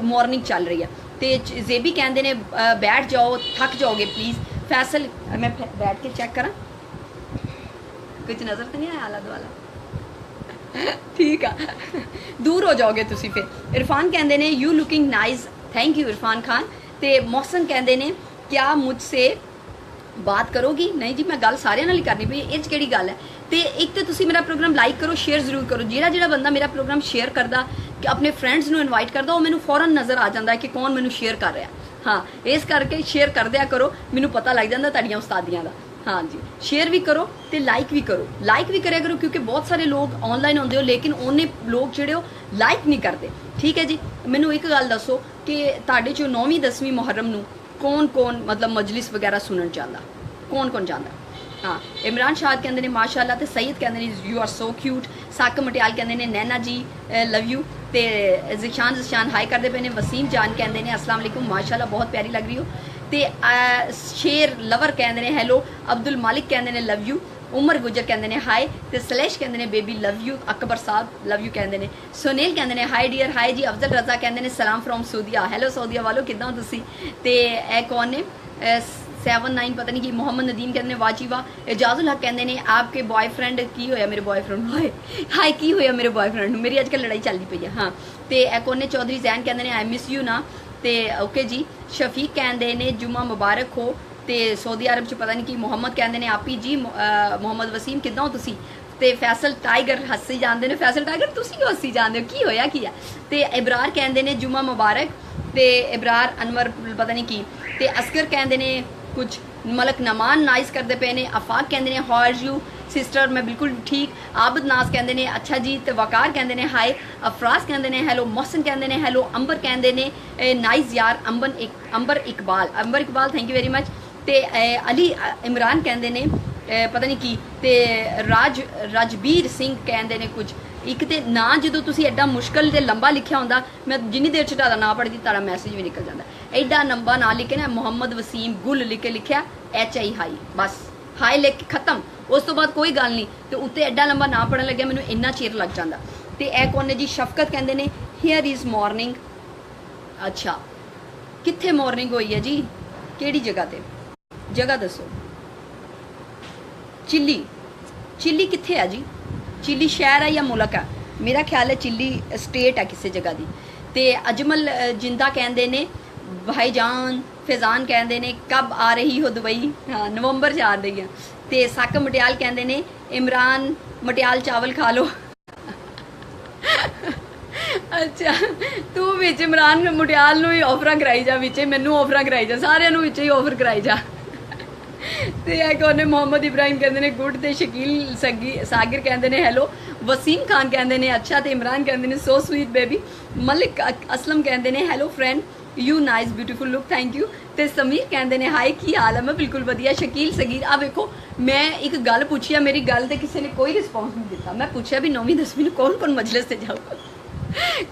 S1: ਮਾਰਨਿੰਗ ਚੱਲ ਰਹੀ ਆ। ਤੇ ਜ਼ੇਬੀ ਕਹਿੰਦੇ ਨੇ ਬੈਠ ਜਾਓ ਥੱਕ ਜਾਓਗੇ ਪਲੀਜ਼। ਫੈਸਲ ਮੈਂ ਬੈਠ ਕੇ ਚੈੱਕ ਕਰਾਂ, ਕੁਝ ਨਜ਼ਰ ਤਾਂ ਨਹੀਂ ਆਇਆ ਆਲਾ ਦੁਆਲਾ? ਠੀਕ ਆ, ਦੂਰ ਹੋ ਜਾਓਗੇ ਤੁਸੀਂ ਫਿਰ। ਇਰਫਾਨ ਕਹਿੰਦੇ ਨੇ you looking nice, thank you Irfan Khan. ਤੇ ਮੋਹਸਨ ਕਹਿੰਦੇ ਨੇ ਕਿਆ ਮੁਝਸੇ ਬਾਤ ਕਰੋਗੀ? ਨਹੀਂ ਜੀ ਮੈਂ ਗੱਲ ਸਾਰਿਆਂ ਨਾਲ ਹੀ ਕਰਨੀ ਪਈ, ਇਹ 'ਚ ਕਿਹੜੀ ਗੱਲ ਹੈ। ਤੇ ਇੱਕ ਤਾਂ ਤੁਸੀਂ ਮੇਰਾ ਪ੍ਰੋਗਰਾਮ ਲਾਈਕ ਕਰੋ, ਸ਼ੇਅਰ ਜ਼ਰੂਰ ਕਰੋ। ਜਿਹੜਾ ਬੰਦਾ ਮੇਰਾ ਪ੍ਰੋਗਰਾਮ ਸ਼ੇਅਰ ਕਰਦਾ, ਕਿ ਆਪਣੇ ਫਰੈਂਡਸ ਨੂੰ ਇਨਵਾਈਟ ਕਰਦਾ, ਉਹ ਮੈਨੂੰ ਫੌਰਨ ਨਜ਼ਰ ਆ ਜਾਂਦਾ ਕਿ ਕੌਣ ਮੈਨੂੰ ਸ਼ੇਅਰ ਕਰ ਰਿਹਾ। ਹਾਂ ਇਸ ਕਰਕੇ ਸ਼ੇਅਰ ਕਰ ਦਿਆ ਕਰੋ, ਮੈਨੂੰ ਪਤਾ ਲੱਗ ਜਾਂਦਾ ਤੁਹਾਡੀਆਂ ਉਸਤਾਦੀਆਂ ਦਾ। हाँ जी शेयर भी करो तो लाइक भी करो, लाइक भी करे करो, क्योंकि बहुत सारे लोग ऑनलाइन होंगे हो लेकिन उन्हें लोग जोड़े हो लाइक नहीं करते। ठीक है जी, मैनू एक गल दसो कि तुहाडे चो 9वीं 10वीं मुहर्रम नू कौन कौन मतलब मजलिस वगैरह सुनन चाहता, कौन कौन चाहता? हाँ इमरान शाह कहते हैं माशाअल्लाह, तो सईद कहते हैं यू आर सो क्यूट। सक मटियाल कहते हैं नैना जी लव यू। तो जिशान हाई करते पे ने। वसीम जान कहते हैं अस्सलाम वालेकुम माशाअल्लाह बहुत प्यारी लग रही हो। तो शेर लवर कहते हैं हेलो। अब्दुल मालिक कहते हैं लव यू। उमर गुजर कहते हैं हाय। तो सलेश कहते हैं बेबी लव यू। अकबर साहब लव यू कहते हैं। सुनील कहते हैं हाय डियर हाय जी। अफजल रजा कहते हैं सलाम फ्रॉम सऊदीया। हैलो सऊदीया वालों किदा हो तुसी? ते ए कौन ने 79 पता नहीं कि मोहम्मद नदीम कहते हैं वाजी वाह। एजाजुल हक कहते हैं आपके बॉयफ्रेंड की होया मेरे बॉयफ्रेंड हाय हाय की होया मेरे बॉयफ्रेंड मेरी अजकल लड़ाई चलती पई है। हाँ तो ए कौन ने चौधरी जैन कहते हैं आई मिस यू ना। तो ओके जी शफीक कहते हैं जुम्मा मुबारक हो। तो सऊदी अरब च पता नहीं कि मोहम्मद कहते हैं आपी जी मोहम्मद वसीम किदा हो तुसी? ते फैसल टाइगर हसी जानते हैं। फैसल टाइगर तुसी क्यों हसी जानते हो की होया की है? तो इबरार कहते हैं जुम्मा मुबारक। तो इबरार अनवर पता नहीं की। तो असकर कहते हैं कुछ। मलक नमान नाइस करते पे ने। अफाक कहते हैं हाउ आर यू सिस्टर मैं बिल्कुल ठीक। आबद नाज कहते हैं अच्छा जी। तो वकार कहते हैं हाय। अफराज कहते हैं हैलो। मोहसन कहते हैं हैलो। अंबर कहते हैं नाइस यार। Amber Iqbal thank you very much. तो अली इमरान कहते हैं पता नहीं की। तो राजबीर सिंह कहते हैं कुछ। एक तो ना जो तुम एडा मुश्किल तो लंबा लिखा होंगे मैं जिन्नी देर चा ना पढ़ती तारा मैसेज भी निकल जाता। एडा लंबा ना लिखे ना मोहम्मद वसीम गुल लिख के लिखा HI हाई बस हाई लिख के खत्म। उस तो बाद कोई गल नहीं। तो उत्ते एडा लंबा ना पढ़न लगे मैंने इन्ना चिर लग जाता। तो यह कौन है जी? शफकत कहते हैं हियर इज़ मॉर्निंग। अच्छा कित्थे मॉर्निंग हुई है जी? केड़ी जगह ते? जगह दसो। चिल्ली कित्थे है जी? चिल्ली शहर है या मुल्क है? मेरा ख्याल है चिल्ली स्टेट है किसी जगह की। तो अजमल जिंदा कहते ने भाईजान। फैजान कहते ने कब आ रही हो दुबई? हाँ नवंबर जा रही है। तो सक मटियाल कहते ने इमरान मटियाल चावल खा लो। अच्छा तू विच इमरान मटियाल नूं ही ऑफर कराई जा, विच मैनू ऑफर कराई जा, सारिਆਂ ਨੂੰ विच ही ऑफर कराई जा। तो यह कौन है? मोहम्मद इब्राहिम कहते हैं गुड। तो शकील सागिर कहते हैं हैलो। वसीम खान कहते हैं अच्छा। तो इमरान कहते हैं so sweet baby. Malik Aslam कहते हैं hello friend you nice beautiful look thank you. तो समीर कहते हैं हाय की हाल है? मैं बिल्कुल वधिया। शकील सगीर आ वेखो मैं एक गल पूछी, मेरी गल तो किसी ने कोई रिस्पॉन्स नहीं दिता। मैं पूछा भी 9वीं 10वीं कौन कौन मजलिस से जाओ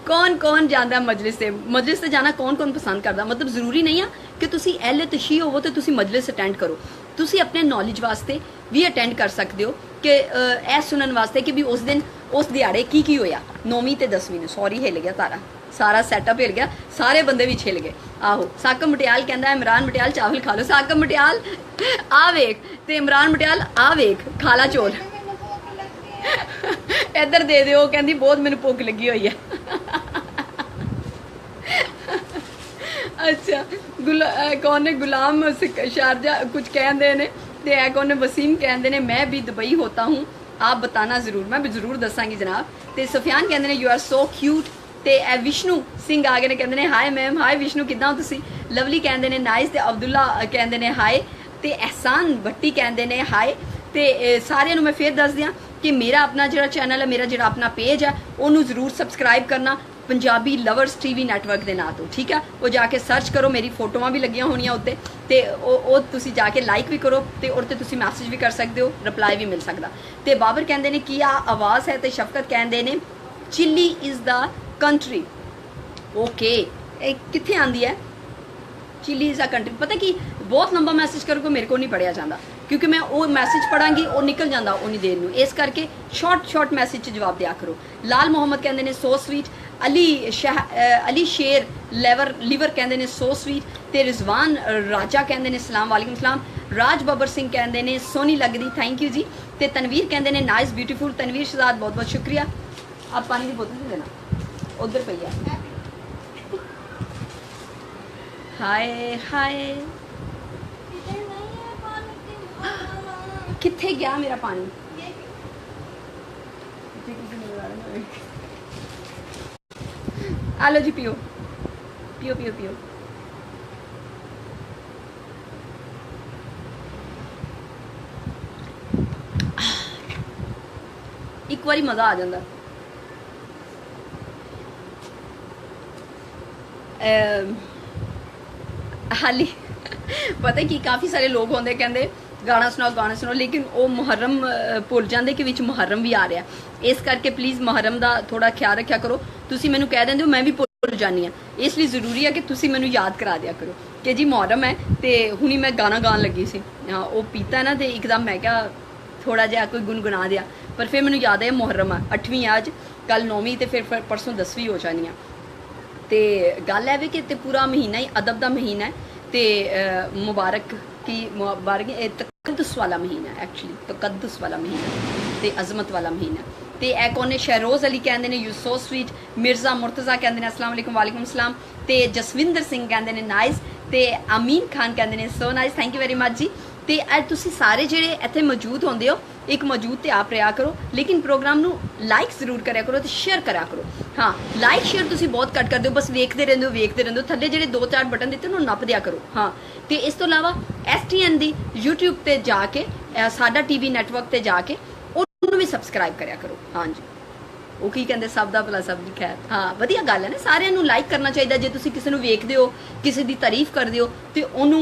S1: कौन कौन जाता मजलिस से जाना कौन कौन पसंद करता? मतलब जरूरी नहीं है कि तुसी एल तशी होवो तो तुसी मजलिस अटेंड करो। तुसी अपने नॉलेज वास्ते भी अटेंड कर सकते हो कि ए सुनन वास्ते कि भी उस दिन उस दिहाड़े की होया 9वीं ते 10वीं ने। सॉरी हिल गया तारा सारा सैटअप हिल गया, सारे बंदे भी हिल गए। आहो साकम मटियाल कहता है इमरान मटियाल चावल खा लो। साकम मटियाल आ वेख ते इमरान मटियाल आ वेख खाला चौल इधर दे दो। कहती बहुत मैनू भुख लगी हुई है। अच्छा कौन ने गुलाम शारजा कुछ कहते ने ते है कौन ने वसीम कहते ने मैं भी दुबई होता हूँ आप बताना जरूर मैं भी जरूर दसांगी जनाब ते सफियान कहते ने यू आर सो क्यूट ते विष्णु सिंह आ गए ने कहते ने हाय मैम हाय विष्णु किदां हो तुसी लवली कहते ने नाइस ते अब्दुल्ला कहते ने हाय ते एहसान भट्टी कहते ने हाय ते सारिਆਂ ਨੂੰ मैं फिर दस दियां कि मेरा अपना जो चैनल है मेरा जो अपना पेज है उन्होंने जरूर सबसक्राइब करना पंजाबी लवर्स टीवी नैटवर्क के नाम तो ठीक है वो जाके सर्च करो मेरी फोटोआं भी लगियां होनियां उत्ते ते ओ तुसी जाके लाइक भी करो ते और ते तुसी मैसेज भी कर सकते हो रिप्लाई भी मिल सकदा ते बाबर कहंदे ने कि आ आवाज़ है ते शफकत कहंदे ने Chile is the country okay कित्थे आंदी है चिली इज़ अ कंट्री पता कि बहुत लंबा मैसेज करोगे मेरे को नहीं पढ़िया जाता क्योंकि मैं वो मैसेज पढ़ांगी और निकल जाता उन्नी देर में इस करके शॉर्ट मैसेज जवाब दिया करो लाल मोहम्मद कहते हैं सो स्वीट अली शेर लीवर कहते हैं सो स्वीट ते रिजवान राजा कहते हैं सलाम वालेकुम सलाम राज बबर सिंह कहते हैं सोहनी लगदी थैंक यू जी ते तनवीर कहते हैं नाइस ब्यूटीफुल तनवीर शहजाद बहुत बहुत शुक्रिया आप पानी की बोतल दे देना उधर पई है हाय हाय किथे गया मेरा पानी आलो जी पियो पियो पियो पियो एक बारी मजा आ जाता हाली पता कि काफ़ी सारे लोग होंगे कहते गाना सुनाओ लेकिन वो मुहर्रम भुल जाते कि मुहर्रम भी आ रहा इस करके प्लीज़ मुहर्रम का थोड़ा ख्याल रखा करो तुसी मैनू कह देंगे हो मैं भी भुल जानी हाँ इसलिए ज़रूरी है कि तुसी मैनू याद करा दिया करो कि जी मुहर्रम है तो हुणी मैं गाना गान लगी सी हाँ वो पीता है ना तो एकदम मैं क्या थोड़ा जहा कोई गुनगुना दिया पर फिर मैनू याद है मुहर्रम है 8वीं आज कल 9वीं तो फिर परसों 10वीं हो जानी है तो गल है कि ते पूरा महीना ही अदब का महीना है तो मुबारक तकद्दुस वाला महीना एक्चुअली तकद्दुस वाला महीना ते अजमत वाला महीना ते ए कौन शहरोज़ अली कहते हैं you so sweet Mirza Murtaza कहते हैं अस्सलाम वालेकुम वालेकुम सलाम ते जसविंदर सिंह कहते हैं नाइस ते अमीन खान कहते हैं so nice thank you very much जी ते अज तुसी सारे जेड़े इत्थे मौजूद होंदे हो एक मौजूद ते आप रहा करो लेकिन प्रोग्राम नू लाइक जरूर करा करो तो शेयर करा करो हाँ लाइक शेयर तुसी बहुत घट कर दो बस वेखते रहंदे हो थल्ले जेड़े 2-4 बटन दिते उन्होंने नप दिया करो हाँ तो इस तो इलावा STN दी यूट्यूब ते जाके साडा टीवी नैटवर्क ते जाके उन्होंने भी सबसक्राइब करा करो हाँ जी वो की कहते सब दा भला सब दी खैर हाँ वधिया गल है ना सारिਆਂ ਨੂੰ लाइक करना चाहिए जे तुसी किसी ਨੂੰ ਵੇਖਦੇ हो किसी ਦੀ तारीफ करते हो तो ਉਹਨੂੰ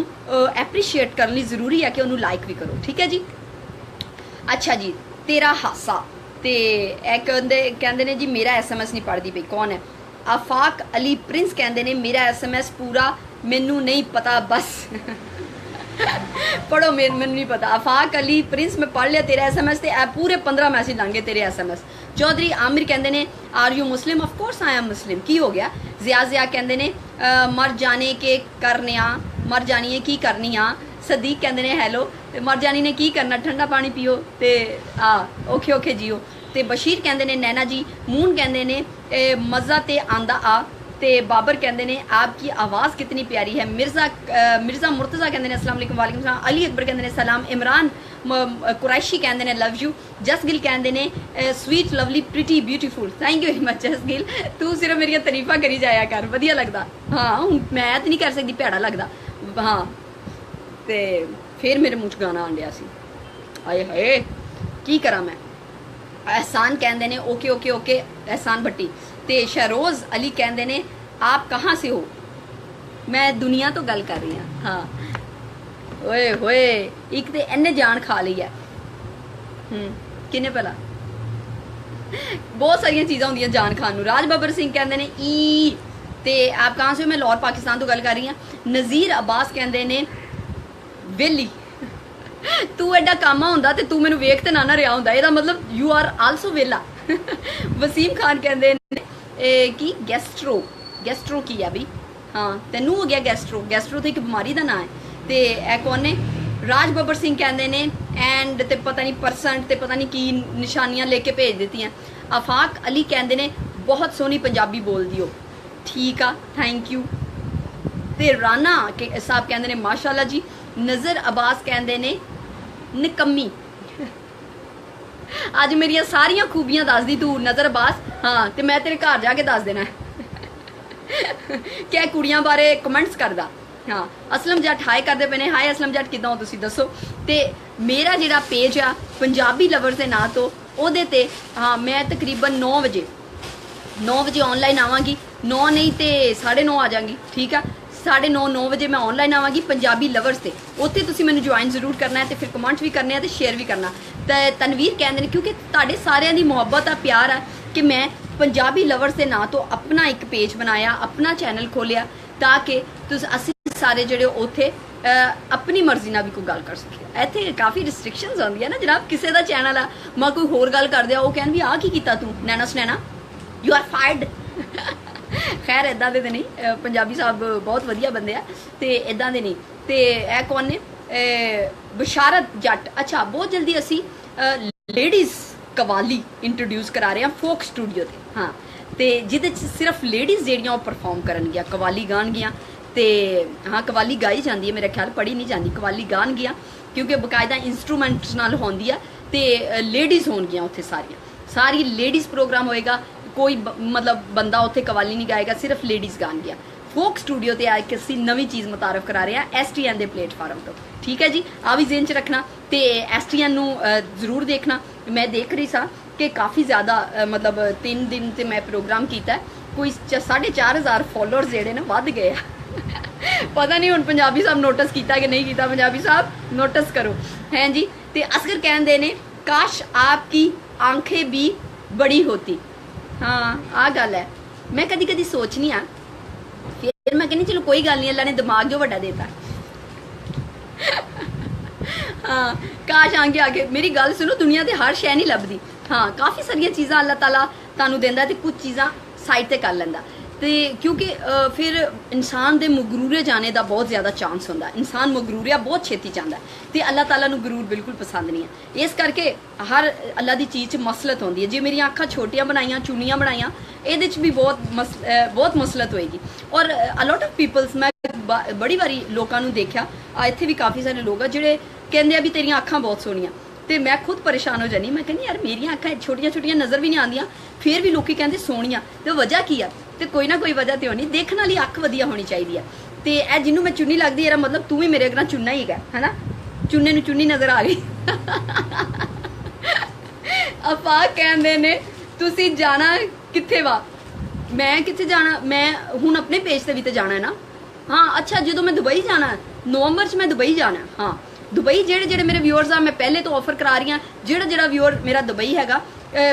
S1: एप्रीशिएट करने ਲਈ ਜ਼ਰੂਰੀ ਹੈ कि ਉਹਨੂੰ लाइक भी करो ठीक है जी अच्छा जी तेरा हासा ते कहते ने जी मेरा SMS नहीं पढ़ती पई कौन है आफाक अली प्रिंस कहते ने मेरा SMS पूरा मैनू नहीं पता बस पढ़ो मैनू नहीं पता आफाक अली प्रिंस मैं पढ़ लिया तेरा SMS ते पूरे 15 मैसेज लांगे तेरे SMS चौधरी आमिर कहते ने are you Muslim of course I am Muslim की हो गया जिया कहते ने मर जाने के करने मर जानिए की करनी सदीक कहते ने हैलो मर जानी ने की करना ठंडा पानी पियो ते ओखे ओखे जियो ते बशीर कहते ने नैना जी मून कहते ने मज़ा ते आंदा ते बाबर कहते ने आपकी आवाज़ कितनी प्यारी है मिर्ज़ा मुर्तज़ा कहते हैं अस्सलाम वालेकुम वालेकुम सलाम अली अकबर कहते हैं सलाम इमरान कुरैशी कहते हैं लव यू जसगिल कहते हैं sweet lovely pretty beautiful thank you very much Jasgill तू सिर्फ मेरी तारीफा करी जाया कर वधिया लगता हाँ हूँ मैं तो नहीं कर सकती भैड़ा लगता हाँ तो फिर मेरे मुँह च गाना आन दिया सी आए हाए की करा मैं एहसान कहते ने ओके ओके ओके एहसान भट्टी ते शहरोज़ अली कहते ने आप कहाँ से हो मैं दुनिया तो गल कर रही हाँ हाँ ओए होए एक तो इन्हें जान खा ली है किन्ने भला बहुत सारिया चीज़ां होंदियां जान खान नूं राज बबर सिंह कहते ने ई ते आप कहाँ से हो मैं लाहौर पाकिस्तान तो गल कर रही हाँ नज़ीर अब्बास कहते ने वेली तू एडा कामा होंदा ते तू मैनू वेख ते ना रहा होंदा एदा मतलब यू आर आल्सो वेला वसीम खान कहते कि गैस्ट्रो की है भी हाँ तेनू हो गया गैस्ट्रो तो एक बीमारी का नाम है तो यह कौन ने राज बबर सिंह कहते ने एंड ते पता नहीं परसेंट ते पता नहीं की निशानियां लेके भेज देती हैं आफाक अली कहते ने बहुत सोहनी पंजाबी बोल दी हो ठीक आ थैंक यू ਤੇ ਰਾਣਾ ਸਾਹਿਬ ਕਹਿੰਦੇ ਨੇ ਮਾਸ਼ਾਅੱਲਾ ਜੀ। ਨਜ਼ਰ ਅਬਾਸ ਕਹਿੰਦੇ ਨੇ ਨਿਕੰਮੀ। ਅੱਜ ਮੇਰੀਆਂ ਸਾਰੀਆਂ ਖੂਬੀਆਂ ਦੱਸਦੀ ਤੂੰ ਨਜ਼ਰ ਅਬਾਸ। ਹਾਂ ਤੇ ਮੈਂ ਤੇਰੇ ਘਰ ਜਾ ਕੇ ਦੱਸ ਦੇਣਾ ਕਿ ਕੁੜੀਆਂ ਬਾਰੇ ਕਮੈਂਟਸ ਕਰਦਾ। हाँ असलम जट हाय करते पे ने। हाय असलम जट किदां हो तुसी दसो। ते मेरा जिहड़ा पेज आ पंजाबी लवर्स दे नां तो ओहदे ते हाँ मैं तकरीबन 9 बजे ऑनलाइन आवांगी। 9 नहीं तो 9:30 आ जाऊंगी। ठीक है 9:30 बजे मैं ऑनलाइन आवांगी पंजाबी लवर्स से। उत्थे तुसी मैनूं ज्वाइन जरूर करना है, तो फिर कमेंट भी करने हैं, तो शेयर भी करना। तो तनवीर कहते हैं क्योंकि तुहाडे सारिਆਂ ਦੀ मुहब्बत आ प्यार है कि मैं पंजाबी लवर्स के नां तो अपना एक पेज बनाया, अपना चैनल खोलिया ताकि तुस असी सारे ਜਿਹੜੇ ਉੱਥੇ अपनी मर्जी ਨਾਲ भी कोई गल कर सके। ਇੱਥੇ काफ़ी रिस्ट्रिक्शनस आਉਂਦੀਆਂ ना जनाब। ਕਿਸੇ ਦਾ ਚੈਨਲ ਆ ਮੈਂ ਕੋਈ ਹੋਰ ਗੱਲ ਕਰਦੇ ਆ ਉਹ ਕਹਿਣ ਵੀ ਆ ਕੀ ਕੀਤਾ ਤੂੰ ਨੈਣਾ ਸੁਨੈਣਾ ਯੂ ਆਰ ਫਾਇਰਡ। खैर इदा दे नहीं पंजाबी साहब बहुत वधिया बंदे आ ते इदा दे नहीं। ते ए कौन ने बशारत जट। अच्छा बहुत जल्दी असी लेडीज़ कवाली इंट्रोड्यूस करा रहे हैं फोक स्टूडियो ते। हाँ ते जिहदे च सिर्फ लेडीज़ जेहड़ियां ओह परफॉर्म करनगियां, कवाली गाणगियां। ते हाँ कवाली गाई जाती है, मेरे ख्याल पढ़ी नहीं जाती, कवाली गाणगियां क्योंकि बकायदा इंस्ट्रूमेंट्स नाल होंदी है। ते लेडीज़ होणगियां उत्थे सारी लेडीज़ प्रोग्राम होएगा। कोई मतलब बंदा उत्थे कवाली नहीं गाएगा, सिर्फ लेडीज़ गाणगियां। फोक स्टूडियो ते आके असीं नवीं चीज़ मुतारफ करा रहे हैं STN दे प्लेटफार्म तो। ठीक है जी आ भी ज़हन च रखना ते STN नूं जरूर देखना। मैं देख रही सा कि काफ़ी ज़्यादा मतलब 3 दिन से मैं प्रोग्राम किया कोई 4,500 फॉलोअर्स जेहड़े ने वध गए पता नहीं हुण पंजाबी साहब नोटिस किया कि नहीं किया। पंजाबी साहब नोटिस करो हैं जी। ते असगर कहते ने काश आपकी आंखें भी बड़ी होती। हाँ आ गल है मैं कदी कदी सोचनी हाँ फिर मैं कहनी चलो कोई गल नहीं अल्लाह ने दिमाग जो वड्डा देता। हाँ काश आगे आगे मेरी गल सुनो दुनिया ते हर शै नहीं लभदी। हाँ काफ़ी सारिया चीज़ां अल्लाह ताला तुहानूं देंदा ते कुछ चीज़ां साइड ते कर लैंदा। तो क्योंकि फिर इंसान दे मगरूरे जाने का बहुत ज़्यादा चांस होंदा। इंसान मगरूरिया बहुत छेती चाहता है तो अल्लाह ताला नूं गरूर बिल्कुल पसंद नहीं है। इस करके हर अल्लाह की चीज़ मसलत होंदी है। जे मेरी अखां छोटियां बनाइया चुनियां बनाइया ये भी बहुत मसलत होएगी। और अलॉट ऑफ पीपल्स मैं बड़ी बारी लोगों नूं देखा इत्थे भी काफ़ी सारे लोग जिहड़े कहंदे आ भी तेरियां अखां बहुत सोहणियां तो मैं खुद परेशान हो जानी। मैं कहनी यार मेरियां अखां छोटियां छोटियां नज़र भी नहीं आंदियां फिर भी लोग कहते सोहणियां तो वजह की है तो कोई ना कोई वजह तो होनी। देखने वाली अख वधिया होनी चाहिए है। तो यह जिन्हों मैं चुन्नी लगती है मतलब तू भी मेरे अगर चुनना ही है ना। चुन्ने नूं चुन्नी नज़र आ गई। आपा कहते ने तुसी जाना कित्थे वा मैं कित्थे जाना मैं हुण अपने पेज से भी तो जाना है ना। हाँ अच्छा जो मैं दुबई जाना नवंबर च मैं दुबई जाना। हाँ दुबई जेड़े जेड़े मेरे व्यूअर्स आ मैं पहले तो ऑफर करा रही हाँ जेड़ा व्यूअर मेरा दुबई हैगा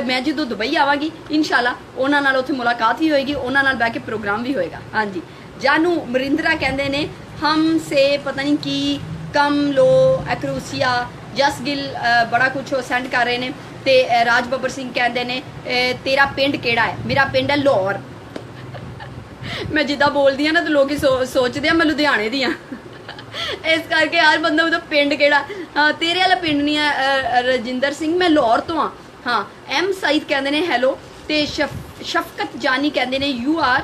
S1: मैं जो दुबई आवांगी इंशाल्लाह उन्हां नाल उत्थे मुलाकात ही होएगी, उन्हां नाल बैठ के प्रोग्राम भी होएगा। हाँ जी जानू मरिंद्रा कहंदे ने हमसे पता नहीं की कम लो एक्रोसिया जस गिल बड़ा कुछ सेंड कर रहे ने। ते राज बब्बर सिंह कहंदे ने तेरा पिंड केड़ा है? मेरा पिंड है लाहौर। मैं जिद्दां बोलदी हाँ ना तो लोग सोचते हैं मैं लुधियाने दी हाँ इस करके यार बंदा मतलब पिंड केड़ा। हाँ तेरे वाला पिंड नहीं है रजिंदर सिंह मैं लाहौर तो हाँ। हाँ एम सईद कहते हैं हैलो। तो शफकत जानी कहते हैं यू आर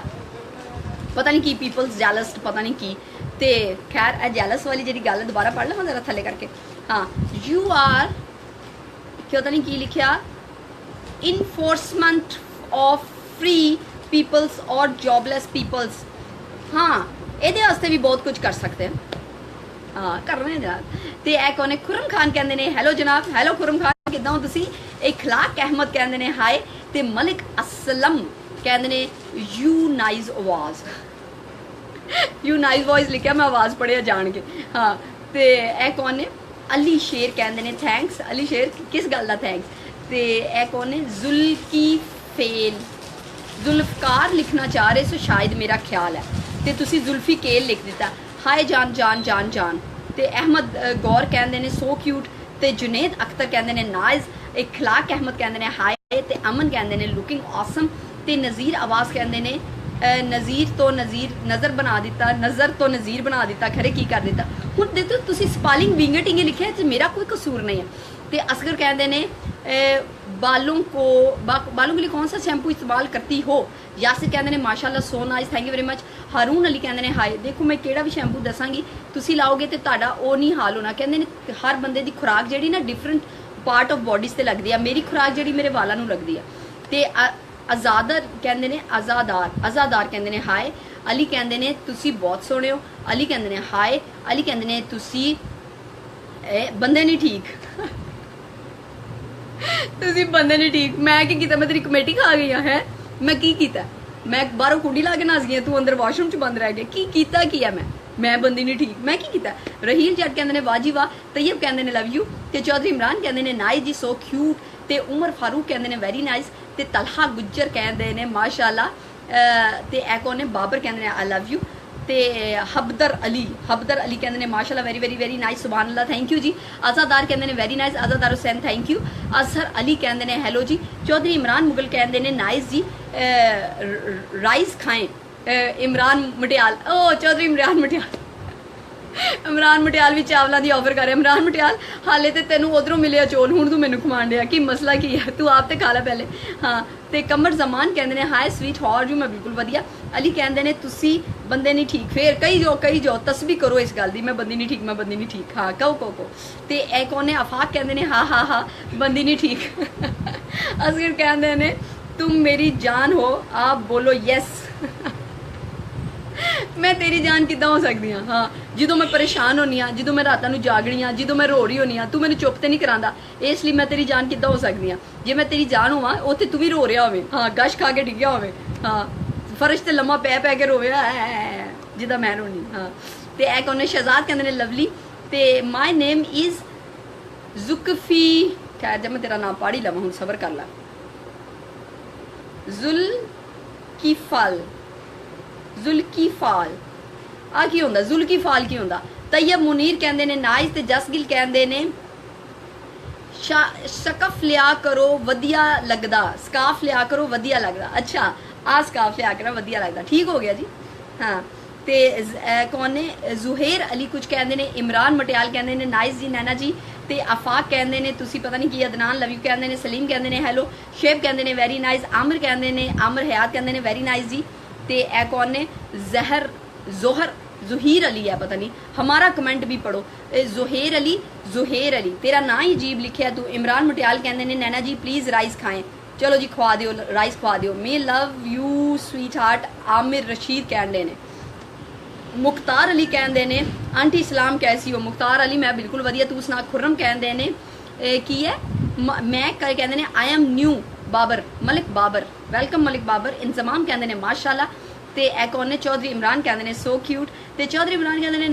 S1: पता नहीं की पीपल्स जैलस पता नहीं की। तो खैर ए जैलस वाली जी गल दोबारा पढ़ लवां जरा थले करके। हाँ यू आर पता नहीं की लिखा इनफोर्समेंट ऑफ फ्री पीपल्स और जॉबलैस पीपल्स। हाँ ये भी बहुत कुछ कर सकते हैं। हाँ कर रहे हैं जनाब। तो यह कौन है? खुरम खान कहते हैं हैलो जनाब। हैलो खुरम खान किदा हो तुसी? इखलाक अहमद कहते हैं हाय। तो मलिक असलम कहते हैं यू नाइस आवाज़। यू नाइस वॉइस लिखा मैं आवाज़ पढ़िया जान के। हाँ तो यह कौन है? अली शेर कहते हैं थैंक्स। अली शेर किस गल का थैंक्स? तो यह कौन है? जुल्फकार लिखना चाह रहे सो शायद मेरा ख्याल है तो तुसी जुल्फी केल लिख दिता। हाय जान जान जान जान। तो अहमद गौर कहते हैं सो क्यूट। तो जुनेद अख्तर कहते हैं नाइस। इखलाक अहमद कहते हैं हाय। तो अमन कहते हैं लुकिंग ऑसम। तो नज़ीर आवाज़ कहते हैं नज़ीर तो नज़र बना दिता नज़र तो नज़ीर बना दिता खरे की कर दिता। हुण देखो तुसी स्पेलिंग विंगे टिंगे लिखे तो मेरा कोई कसूर नहीं है। तो असगर कहते हैं बालों के लिए कौन सा शैम्पू इस्तेमाल करती हो। यासिर कहते हैं माशाल्लाह so nice, thank you very much. Haroon Ali कहते हैं हाय, देखो मैं केड़ा भी शैम्पू दसांगी तुसी लाओगे तो तुहाडा वो नहीं हाल होना। कहते हैं हर बंदे की खुराक जिहड़ी ना डिफरेंट पार्ट ऑफ बॉडीज से लगती है, मेरी खुराक जिहड़ी मेरे वालों नूं लगती है। तो आज़ादर कहते हैं आज़ादार कहते हैं हाय। अली कहते हैं तुसी बहुत सोहणे हो। अली कहते हैं हाय। अली कहते हैं तुसी बंदे नहीं ठीक तुसी बंदे नहीं ठीक। मैं की कीता, मैं तेरी कमेटी खा गई है, मैं की कीता, मैं बाहरों कुंडी ला के नस गई, तू अंदर वाशरूम च बंद रह गया, की कीता की है मैं बंदी नहीं ठीक, मैं की कीता। रहील जट कहते हैं वाह जी वाह। तैयब कहते हैं लव यू। ते चौधरी इमरान कहते हैं नाइस जी सो क्यूट। ते उमर फारूक कहते हैं वेरी नाइस। ते तलहा गुज्जर कहते हैं माशाल्लाह। ते एक ने बाबर कहते हैं आई लव यू। ते हबदर अली कहते हैं माशाल्लाह वेरी वेरी वेरी नाइस, सुभान अल्लाह, थैंक यू जी। आज़ादार कहते हैं very nice. Azadar Hussain thank you. Azhar Ali कहते हैं हेलो जी। चौधरी इमरान मुगल कहते हैं नाइस जी, राइस खाएं। इमरान मटियाल, ओ चौधरी इमरान मटियाल भी चावलों की ऑफर कर रहा। इमरान मटियाल हाले तो तेनों उधरों मिले चौल, हूँ तू मैनू खवाण दिया, कि मसला की है, तू आप तो खा ला पहले। हाँ तो कमर जमान कहते हैं हाय स्वीट हाउ आर यू, मैं बिल्कुल वधिया। अली कहते हैं तुसी बंदे नहीं ठीक, फिर कही जाओ तस्बी करो इस गल की, मैं बंदी नहीं ठीक, मैं बंदी नहीं ठीक। हाँ कहो तो एक उन्हें आफाक कहते हैं हाँ बंदी नहीं ठीक असगर कहते हैं तुम मेरी जान हो, आप बोलो यस मैं तेरी जान किदा हो सकती हाँ। हाँ जो मैं परेशान होनी हाँ, जो मैं रातों को जागनी हाँ, जो मैं रो रही होनी हाँ, तू मैंने चुप तो नहीं करांदा, इसलिए मैं तेरी जान किदा हो सकती हाँ। जे मैं तेरी जान होवां उत्थे तू भी रो रहा होवे, हाँ गश खा के डिग्या होवे, हाँ फर्श ते लम्मा पै के रोवे जिदा मैं रोनी। हाँ तो एक उन्हें शहजाद कहते हैं लवली। तो माई नेम इज़ जुकफी, खैर जब मैं तेरा नाम पढ़ ही लवां हूँ सबर कर ला। जुल्कीफाल आ की होंदा, जुल्कीफाल की होंदा। तैयब मुनीर कहते हैं नाइस। ते जसगिल कहते हैं शकफ लिया करो वधिया लगदा, स्काफ लिया करो वधिया लगदा। अच्छा आ स्काफ लिया करो वधिया लगदा, ठीक हो गया जी। हाँ ते कौन ने जुहेर अली कुछ कहते हैं। इमरान मटियाल कहते हैं नाइस जी नैना जी। ते आफाक कहते हैं तुसी पता नहीं की। अदनान लव यू कहते हैं। सलीम कहते हैं हेलो। शेब कहते हैं वेरी नाइस। आमिर कहते हैं, आमिर हयात कहते हैं वेरी नाइस जी। ते ए कौन ने जुहीर अली है, पता नहीं, हमारा कमेंट भी पढ़ो। जुहेर अली तेरा ना ही अजीब लिखे तू। इमरान मटियाल कहते हैं नैना जी प्लीज़ राइस खाएं, चलो जी खवा दियो, राइस खवा दियो। मे love you sweet heart. Aamir Rashid कहते हैं। मुख्तार अली कहते हैं आंटी इस्लाम कैसी हो। मुख्तार अली मैं बिल्कुल वधिया, तू सुना। खुर्रम कहते हैं की है मैं कहते हैं I am new Babar, Malik Babar welcome Malik Babar. Inzamam कहते हैं माशाल्लाह। तो एक और ने चौधरी इमरान कहते हैं सो क्यूट। तो चौधरी इमरान कहते हैं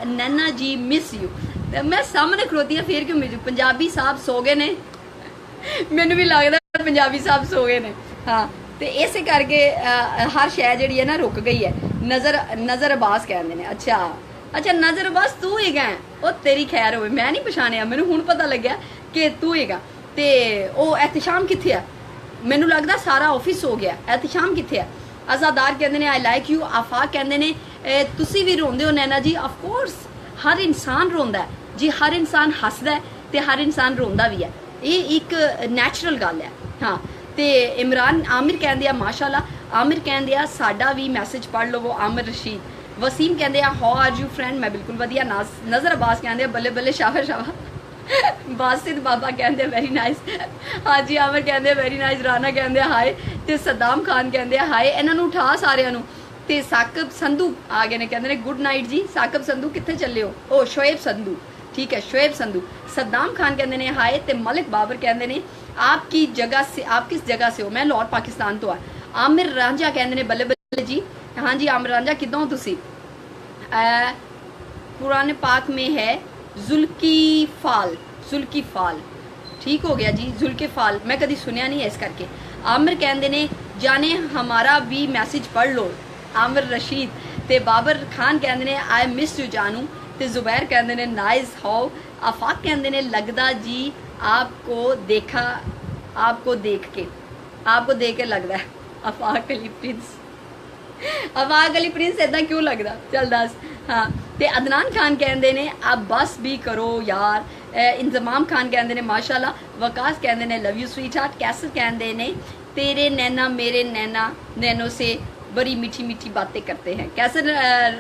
S1: नैना जी मिस यू। मैं सामने खड़ोती हाँ फिर क्यों मिस यू, पंजाबी साहब सो गए ने मैनू भी लगता पंजाबी साहब सो गए ने। हाँ तो इस करके हर शय जी है ना रुक गई है। नज़र अब्बास कहते हैं। अच्छा नज़र अब्बास तू ही गए, वो तेरी खैर हो, मैं नहीं पछाणिया, मैनू हुण पता लग्या कि तू ही गा। तो वो एहतशाम कित्थे है, मैनू लगता सारा ऑफिस हो गया, एहतशाम कित्थे है। आज़ादार कहते हैं आई लाइक यू। आफाक कहते हैं तुसी भी रोंदे हो नैना जी। ऑफकोर्स हर इंसान रोंदा है जी, हर इंसान हसदा है तो हर इंसान रोंदा भी है, ये एक नैचुरल गल है। हाँ तो इमरान आमिर कहते माशाल्लाह। आमिर कहते साडा भी मैसेज पढ़ लवो। आमिर रशीद। वसीम कहते हाउ आर यू फ्रेंड, मैं बिल्कुल वधिया। नज़र अब्बास कहते बल्ले बल्ले शाबा शाबा। बासित बाबा कहते वेरी नाइस। हाँ जी आमिर कहते वेरी नाइस। राना कहते हाय। तो सद्दाम खान कहते हाय। इन्हों उठा सारिਆਂ ਨੂੰ। तो साकब संधू आ गए ने, कहते गुड नाइट जी। साकब संधू कितने चले हो, ओ शोएब संधू, ठीक है शोएब संधू। सद्दाम खान कहते हैं हाय। तो मलिक बाबर कहते हैं आपकी जगह से, आप किस जगह से हो, मैं लाहौर पाकिस्तान तो आ। आमिर रांझा कहते हैं बल्ले बल्ले जी। हाँ जी आमिर रांझा किदा हो तुसी। कुरान पाक में है जुल्कीफाल, ठीक हो गया जी जुल्कीफाल, मैं कभी सुनिया नहीं है इस करके। आमिर कहते ने जाने हमारा भी मैसेज पढ़ लो। आमिर रशीद। ते बाबर खान कहते हैं आई मिस यू जानू। तो जुबैर कहते हैं नाइस हाउ। आफाक कहते हैं लगदा जी आपको देख के लगता है। आफाक अली प्रिंस इदा क्यों लगता, चल दस। हाँ तो अदनान खान कहते हैं अब बस भी करो यार, इंजमाम खान कहते हैं माशाल्लाह, वकास कहते हैं लव यू स्वीट हार्ट, कैसर कहते हैं तेरे नैना मेरे नैना नैनों से बड़ी मीठी मीठी बातें करते हैं। कैसर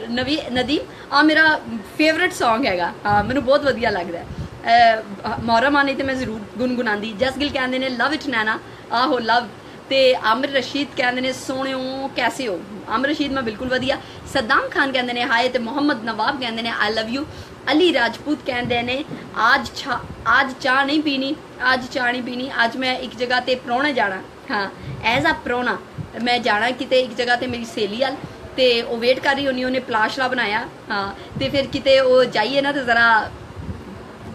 S1: नदीम आ मेरा फेवरेट सॉन्ग हैगा, हाँ मैनू बहुत वधिया लगता है। मोहरम आनी तो मैं जरूर गुनगुनाती। जसगिल कहते हैं लव इट नैना, आहो लव। ते आमिर रशीद कहते हैं सोने कैसे हो। आमिर रशीद मैं बिल्कुल वधिया। सद्दाम खान कहते हैं हाय। तो मोहम्मद नवाब कहते हैं आई लव यू। अली राजपूत कहते हैं आज चाह नहीं पीनी, आज चाह नहीं पीनी, आज मैं एक जगह ते परौने जाना, हाँ एज आ परौना मैं जाना किते एक जगह ते मेरी सहेली अल, ते वो वेट कर रही होनी, उन्हें पलाशला बनाया, हाँ तो फिर किते वो जाइए ना तो ज़रा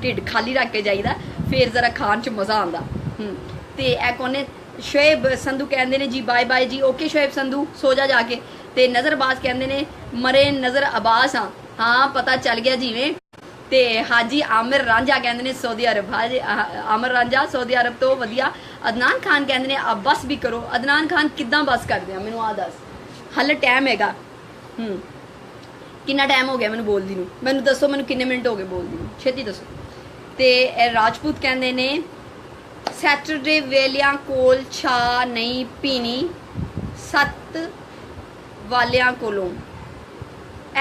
S1: ढिड खाली रख के जाइदा, फिर ज़रा खान च मज़ा आता। तो ए कौन शोएब संधू कहते हैं जी बाय बाय जी, ओके शोएब संधू सो जा जाके। तो नज़र अब्बास कहते हैं मरे नज़र अब्बास हाँ, हाँ पता चल गया जिमें। ते हाजी आमिर रांझा कहते हैं सऊदी अरब, हाजी आमिर रांझा सऊदी अरब तो वधिया। अदनान खान कहते हैं अब बस भी करो। अदनान खान किद्दां बस करते हैं मैनू आ दस, हल टाइम हैगा कितना टाइम हो गया मैनू बोलदी नूं, मैनू दसो मैनू किन्ने मिनट हो गए बोलदी नूं, छेती दसो। तो राजपूत कहते हैं सैटरडे वेलियां कोल चा नहीं पीनी सत्त वालियां कोलों,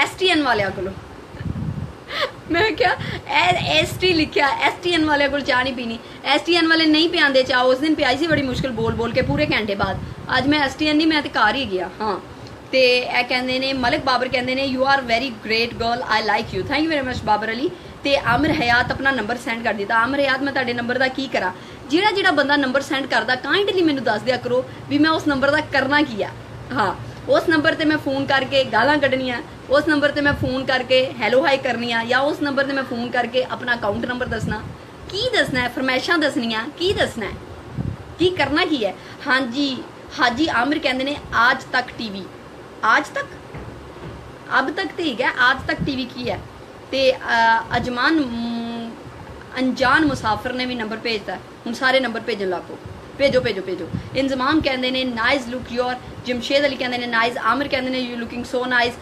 S1: STN वालियां कोलों। मैं क्या ST लिखा, STN वाले को चाह नहीं पीनी, STN वाले नहीं पियाते चाह। उस दिन पियाई सी बड़ी मुश्किल बोल बोल के पूरे घंटे बाद। आज मैं STN नहीं, मैं तो घर ही गया। हाँ तो यह कहते हैं मलिक बाबर कहते हैं you are very great girl I like you, thank you very much Babar Ali. तो आमिर हयात अपना नंबर सेंड कर दिता। आमिर हयात मैं तेरे नंबर का की करा, जिहड़ा जिहड़ा बंदा नंबर सेंड करता काइंडली मैनू दस दिया करो भी मैं उस नंबर का करना की है। हाँ उस नंबर ते मैं फ़ोन करके गालां कड्ढनियां, उस नंबर ते मैं फ़ोन करके हैलो हाई करनी आ, या उस नंबर ते मैं फ़ोन करके अपना अकाउंट नंबर दसना, की दसना है, फरमाइशां दसनियां, की दसना है, की करना की है। हाँ जी हाजी आमिर कहते हैं आज तक टीवी, आज तक अब तक तो ठीक है, आज तक टीवी की है। तो अजमान अनजान मुसाफिर ने भी नंबर भेजता है, हूँ सारे नंबर भेजन लग पो, भेजो भेजो भेजो। इंजमाम कहते हैं nice look your, Jamshed Ali कहते हैं नाइस, आमिर कहते हैं यू लुकिंग सो नाइस।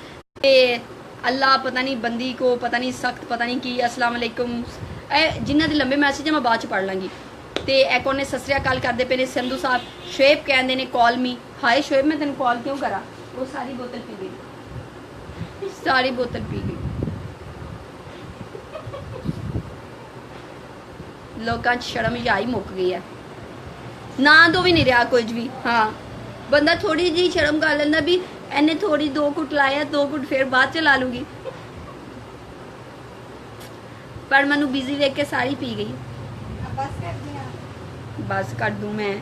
S1: अल्लाह पता नहीं बंदी को पता नहीं सख्त पता नहीं की अस्सलाम वालेकुम। जिन्हों के लंबे मैसेज है मैं बाद च पढ़ लाँगी। तो यह कौन ने सत श्री अकाल करते पे ने संधू साहब। शोएब कहते हैं कॉल मी, हाय शोएब मैं तेन कॉल क्यों करा, वो सारी बोतल पी गई, सारी बोतल पी गई। लोगों शर्म ही मुक गई है ना, तो भी नहीं रहा कुछ भी। हाँ बंदा थोड़ी जी शर्म कर लेंदा भी इन्हें थोड़ी 2 घुट लाया, 2 घुट फिर बाद च ला लूँगी, पर मैनू बिजी देख के सारी पी गई। बस कर दूँ मैं,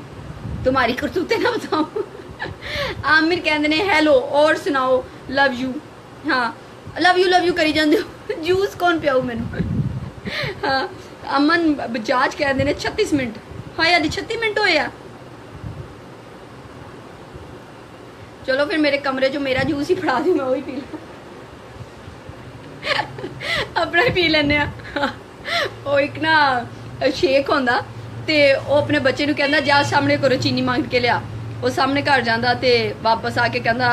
S1: तुम्हारी करतूतें ना बताऊँ। आमिर कहते हैं हेलो और सुनाओ लव यू, हाँ लव यू करी जाते हो, जूस कौन पियाऊ मैनू। हाँ अमन बजाज कहते हैं 36 मिनट, हाँ अभी 36 मिनट होए आ। चलो फिर मेरे कमरे चो मेरा जूस ही फड़ा दी, मैं वही पी ला, अपना ही पी लेने। वो एक ना शेक होंदा ते वो अपने बच्चे नूं कहंदा जा सामने करो चीनी मांग के लिया, वो सामने घर जांदा ते वापस आके कहंदा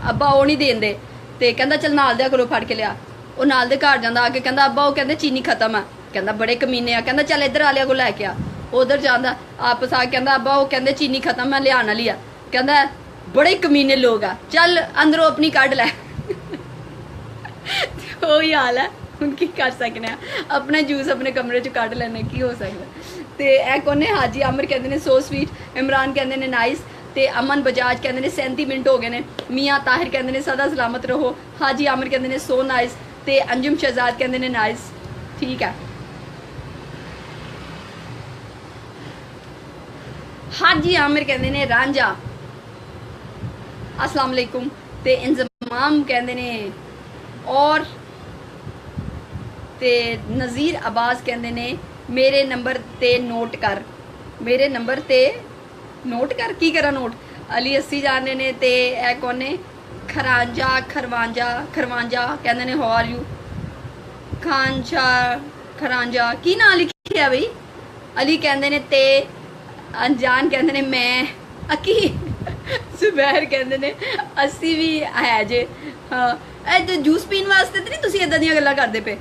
S1: अब्बा वो नहीं देंदे, ते कहंदा चल नाल दे करो फड़ के लिया। वो नाल दे घर जांदा आके कहंदा अब्बा वो कहंदे चीनी खत्म है, कहंदा बड़े कमीने आ, कहंदा चल इधर आलिया को लैके आ। उधर जांदा आपस आके कहंदा अब्बा वो कहंदे चीनी खत्म मैं लिया ना लिया, कहंदा बड़े कमीने लोग आ चल अंदरों अपनी कढ़ लै। वही हाल है, उनकी कर सकने अपना जूस अपने कमरे च कढ़ लेने की हो सकता। तो यह कौन है हाजी आमिर कहते हैं सो स्वीट, इमरान कहते हैं नाइस, तो अमन बजाज कहते हैं 37 मिनट हो गए ने, मियाँ ताहिर कहते हैं सदा सलामत रहो, हाजी आमिर कहते हैं सो नाइस, तो अंजुम शहजाद कहते हैं नाइस, ठीक है। हाजी आमिर कहते हैं रांझा अस्सलाम वालेकुम, ते इंजमाम कहते हैं और ते नज़ीर अब्बास कहते हैं मेरे नंबर ते नोट कर, मेरे नंबर ते नोट कर की करा नोट। अली 80 जाने ने, ते ए कौन है खरांजा खरवांजा कहते हैं हाउ आर यू, खांचा खरांजा की ना लिखिया भाई। अली कहते हैं ते अनजान कहते हैं मैं अकी, जुबैर कहते हैं 80 भी है जे। हाँ ए तो जूस पीन वास्ते तो नहीं तुसी इदां दियां गल्लां करदे पे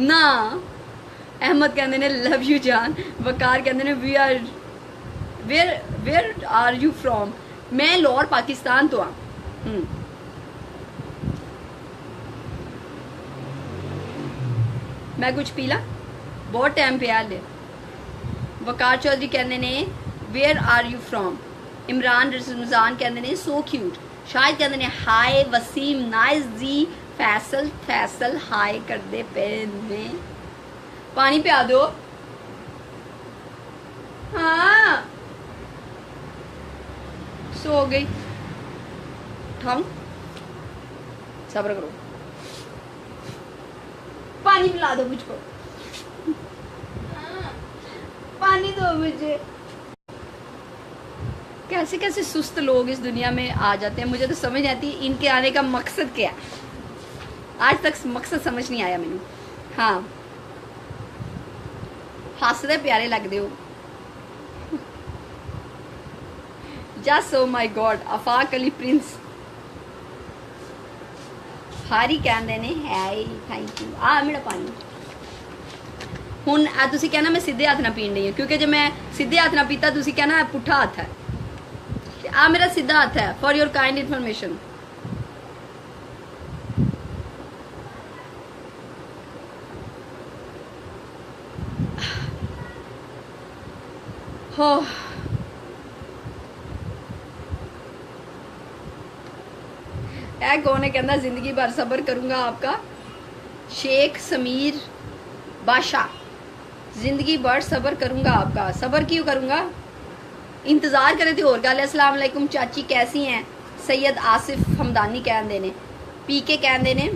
S1: ना, अहमद कहते ने लव यू जान। वकार कहते ने we are where are you from. मैं लाहौर पाकिस्तान तो हाँ। मैं कुछ पी ला, बहुत टाइम पे हाले। वकार चौधरी कहते ने where are you from. Imran Ramzan कहते ने सो क्यूट। शायद कहते ने हाय वसीम नाइस जी। फैसल हाय कर दे पे ने। पानी पिया दो। हाँ सो गई। उठाऊं, सब्र करो, पानी पिला दो मुझको। हाँ, पानी दो मुझे। कैसे कैसे सुस्त लोग इस दुनिया में आ जाते हैं, मुझे तो समझ नहीं आती इनके आने का मकसद क्या है। आज तक मकसद समझ नहीं आया मैंने। हाँ हसदे प्यारे लगते हो। Just oh my God. Afaq Ali Prince Hari कहते ने है थैंक यू। आ मेरा पानी हुन तुसी कहना मैं सीधे हाथ ना पीन रही हूँ, क्योंकि जो मैं सीधे हाथ ना पीता तुसी कहना पुट्ठा हाथ है। आ मेरा सीधा हाथ है फॉर योर काइंड इंफॉर्मेशन। हो कौन है कहना जिंदगी भर सबर करूंगा आपका। शेख समीर बादशाह जिंदगी भर सबर करूंगा आपका। सबर क्यों करूंगा, इंतजार करे थे और गल। अस्सलाम वालेकुम चाची कैसी हैं। सैयद आसिफ हमदानी कहते ने। पीके कहते ने,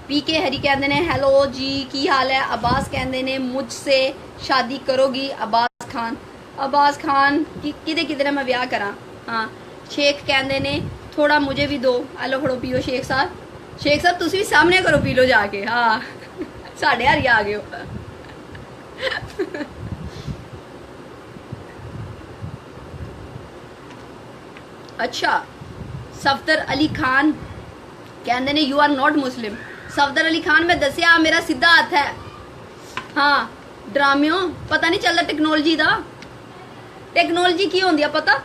S1: पीके हरी कहते ने हेलो जी की हाल है। अब्बास कहते ने मुझसे शादी करोगी अब्बास खान। अब्बास खान किदे किदे मैं ब्याह करा। हाँ शेख कहते ने थोड़ा मुझे भी दो। हेलो फड़ो पियो शेख साहब। शेख साहब तुसी भी सामने करो पी लो जाके। हाँ साढ़े हारी आ गए हो। अच्छा सफदर अली खान कहते ने यू आर नॉट मुस्लिम। सफदर अली खान मैं दसिया मेरा सीधा हाथ है। हाँ ड्रामियों पता नहीं चलता टेक्नोलॉजी का। टेक्नोलॉजी की होंदी है पता।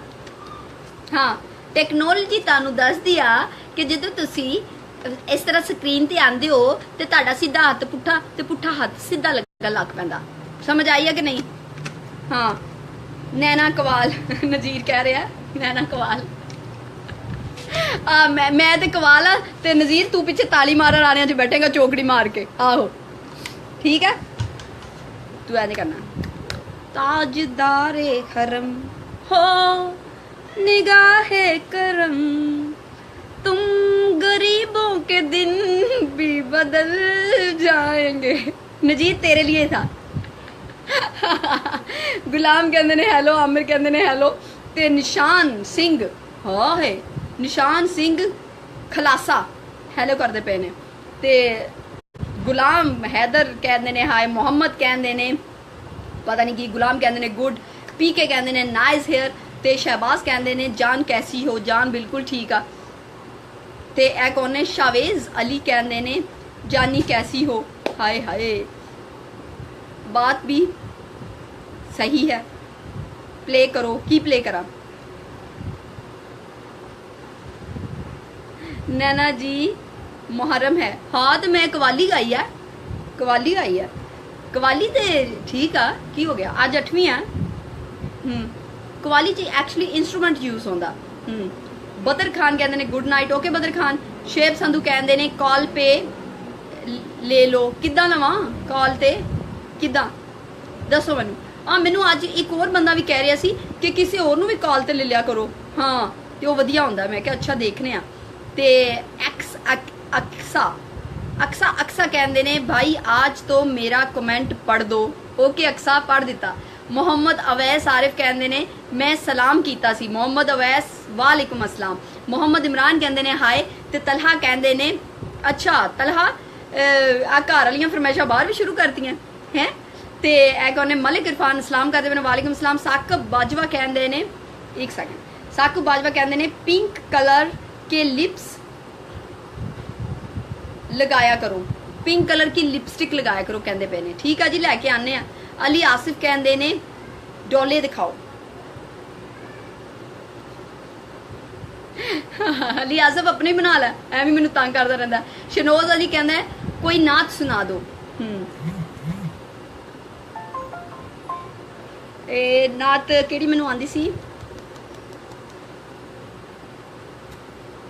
S1: हाँ टेक्नोलॉजी तानू दस दिया कि जो तुसी इस तरह स्क्रीन ते आंदे हो ते ताड़ा सीधा हाथ पुट्ठा ते पुट्ठा हाथ सीधा लग पैंदा। समझ आई है कि नहीं। हाँ नैना कवाल नजीर कह रहा है नैना कवाल। मैं ते कवाल आ ते नजीर तू पीछे ताली मारन आने च बैठेगा चौकड़ी मार के। आहो ठीक है तू ऐ नहीं करना। ताजदारे हरम हो निगाहे करम तुम गरीबों के दिन भी बदल जाएंगे। नजीर तेरे लिए था। गुलाम कहते ने हेलो। आमिर कहते ने हेलो। ते निशान सिंह हाँ है निशान सिंह खलासा हेलो करते पे ने। ते गुलाम हैदर कहते ने हाय। मोहम्मद कहते ने पता नहीं की। गुलाम कहते ने गुड। पीके कहते ने नाइस हेयर। ते शहबाज कहते ने जान कैसी हो। जान बिल्कुल ठीक आ। ते ए कौन ने शावेज अली कहते ने जानी कैसी हो। हाय हाय बात भी सही है। प्ले करो की प्ले करा। नैना जी मुहर्रम है। हाँ तो मैं कवाली गाई है। कवाली गाई है। कवाली ते ठीक आ की हो गया अज 8वीं है। कवाली च एक्चुअली इंस्ट्रूमेंट यूज होंदा। बदर खान कहते ने गुड नाइट। ओके बदर खान। शेब संधू कहते ने कॉल पे ले लो। किदा लवा कॉल ते किदा दसो मैनू। हाँ मैनू अज एक और बंदा भी कह रहा सी कि किसी और भी कॉल ते ले लिया करो। हाँ तो वधिया होंदा। मैं क्या अच्छा देखने आ। ते अक्सा अक्सा अक्सा कहते ने भाई आज तो मेरा कमेंट पढ़ दो। ओके अक्सा पढ़ दिता। मोहम्मद अवैस आरिफ कहते ने मैं सलाम कीता सी। मोहम्मद अवैस वालेकुम अस्सलाम। मोहम्मद इमरान कहते ने हाय। ते तलहा कहते ने अच्छा तलहा आ घर वालियां फरमाइशां बाहर भी शुरू करती हैं। ते ए कौन ने मलिक इरफान सलाम करते मैंने वालेकुम सलाम। साकिब बाजवा कहते ने एक सेकंड। साकिब बाजवा कहते ने पिंक कलर के लिप्स लगाया करो। पिंक कलर की लिपस्टिक लगाया करो कहते पे ने। ठीक है जी, लैके आने आ। अली आसिफ कहते ने डोले दिखाओ। अली आसिफ अपने बना लै, एवं मैनू तंग करता रहता। शनोज अली कहता है कोई नात सुना दो। नात केड़ी मैनू आंदी सी,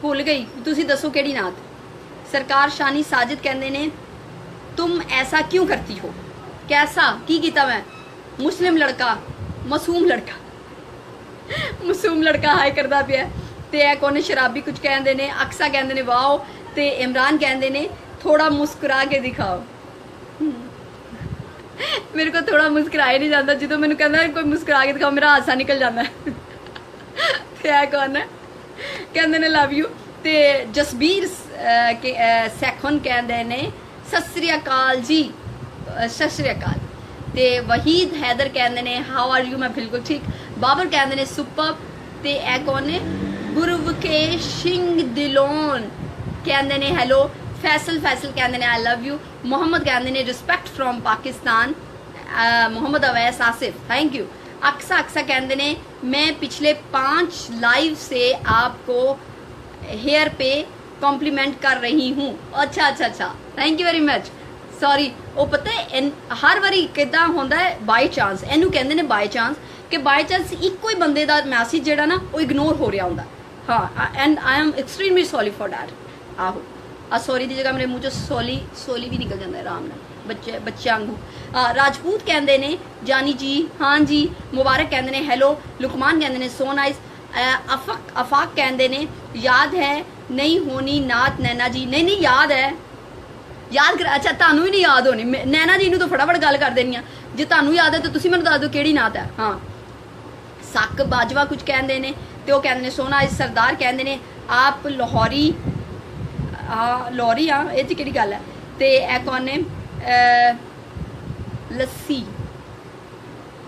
S1: भुल गई, तुसी दसो केड़ी नात। सरकार शानी साजिद कहते ने तुम ऐसा क्यों करती हो। कैसा की कीता मैं, मुस्लिम लड़का, मासूम लड़का, मासूम लड़का हाय करता पिया। ते ऐ कौन शराबी कुछ कहते ने, अक्सा कहते ने वाओ, ते इमरान कहते ने थोड़ा मुस्कुरा के दिखाओ। मेरे को थोड़ा मुस्कुराया नहीं जाता, जो मैंने कहना कोई मुस्कुरा के दिखाओ मेरा हासा निकल जाता है। ते ऐ कौन है, कहते ने लव यू। ते जसबीर सैखन कहते ने सत श्री अकाल जी, सत श्री अकाल। ते वहीद हैदर कहते ने हाउ आर यू, मैं बिल्कुल ठीक। बाबर कहते ने सुपर। ते ऐ कौन ने, गुरवकेश सिंह दिलोन कहते ने हेलो। फैसल कहते ने आई लव यू। मोहम्मद कहते ने respect from Pakistan. Mohammad Awais Asif thank you. Aqsa कहते ने मैं पिछले 5 लाइव से आपको हेयर पे कॉम्प्लीमेंट कर रही हूँ। अच्छा, thank you very much. Sorry, वो पता है हर बारी किदा होंदा है बाई चांस, इनू कहते ने बाई चांस, कि बाई चांस इको ही बंदे दा मैसेज जेड़ा ना वो इग्नोर हो रहा होंदा। हाँ, and I am extremely sorry for that. आहो, सॉरी की जगह मेरे मुँह चो सोली भी निकल जाता है आराम नाल, बच्चे आंगू। राजपूत कहते ने जानी जी, हाँ जी। मुबारक कहते ने हेलो। लुकमान कहते ने सो नाइस। अफाक कहते ने याद है नहीं होनी नात नैना जी। नहीं याद है, याद कर। अच्छा, तुहानू ही नहीं याद होनी, नैना जी नू तो फटाफट गल कर देनी आ। जे तुहानू याद है तो तुसी मैनू दस दो केड़ी नात है। हाँ, सक बाजवा कुछ कहते ने, ते वो कहते ने सो नाइस। सरदार कहते ने आप लाहौरी, लाहौरी हाँ, ये केड़ी गल है। ते ऐ कौन ने, लस्सी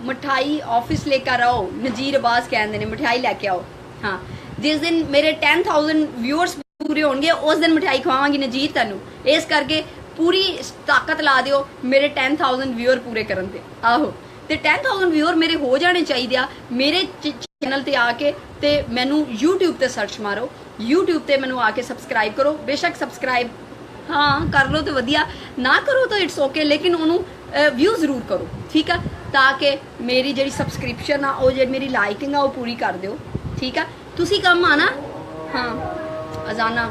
S1: मिठाई ऑफिस लेकर आओ। नजीर अब्बास कहते ने मिठाई लेके आओ। हाँ, जिस दिन मेरे 10,000 व्यूअर्स पूरे होंगे उस दिन मिठाई खवावांगी नजीर तैनू। इस करके पूरी ताकत ला दिओ मेरे 10,000 व्यूअर पूरे करन ते। आहो, ते 10,000 व्यूअर मेरे हो जाने चाहिए आ। मेरे चैनल ते आके ते मैनू यूट्यूब ते सर्च मारो, यूट्यूब ते मैनू आके सबसक्राइब करो। बेशक सबसक्राइब हाँ कर लो तो वधिया, ना करो तो इट्स ओके, लेकिन उन्होंने व्यू जरूर करो। ठीक है, ताकि मेरी जी सबसक्रिप्शन आ वो जी मेरी लाइकिंग आ वो पूरी कर दो। ठीक है, तुसी कम आना। हाँ, अजाना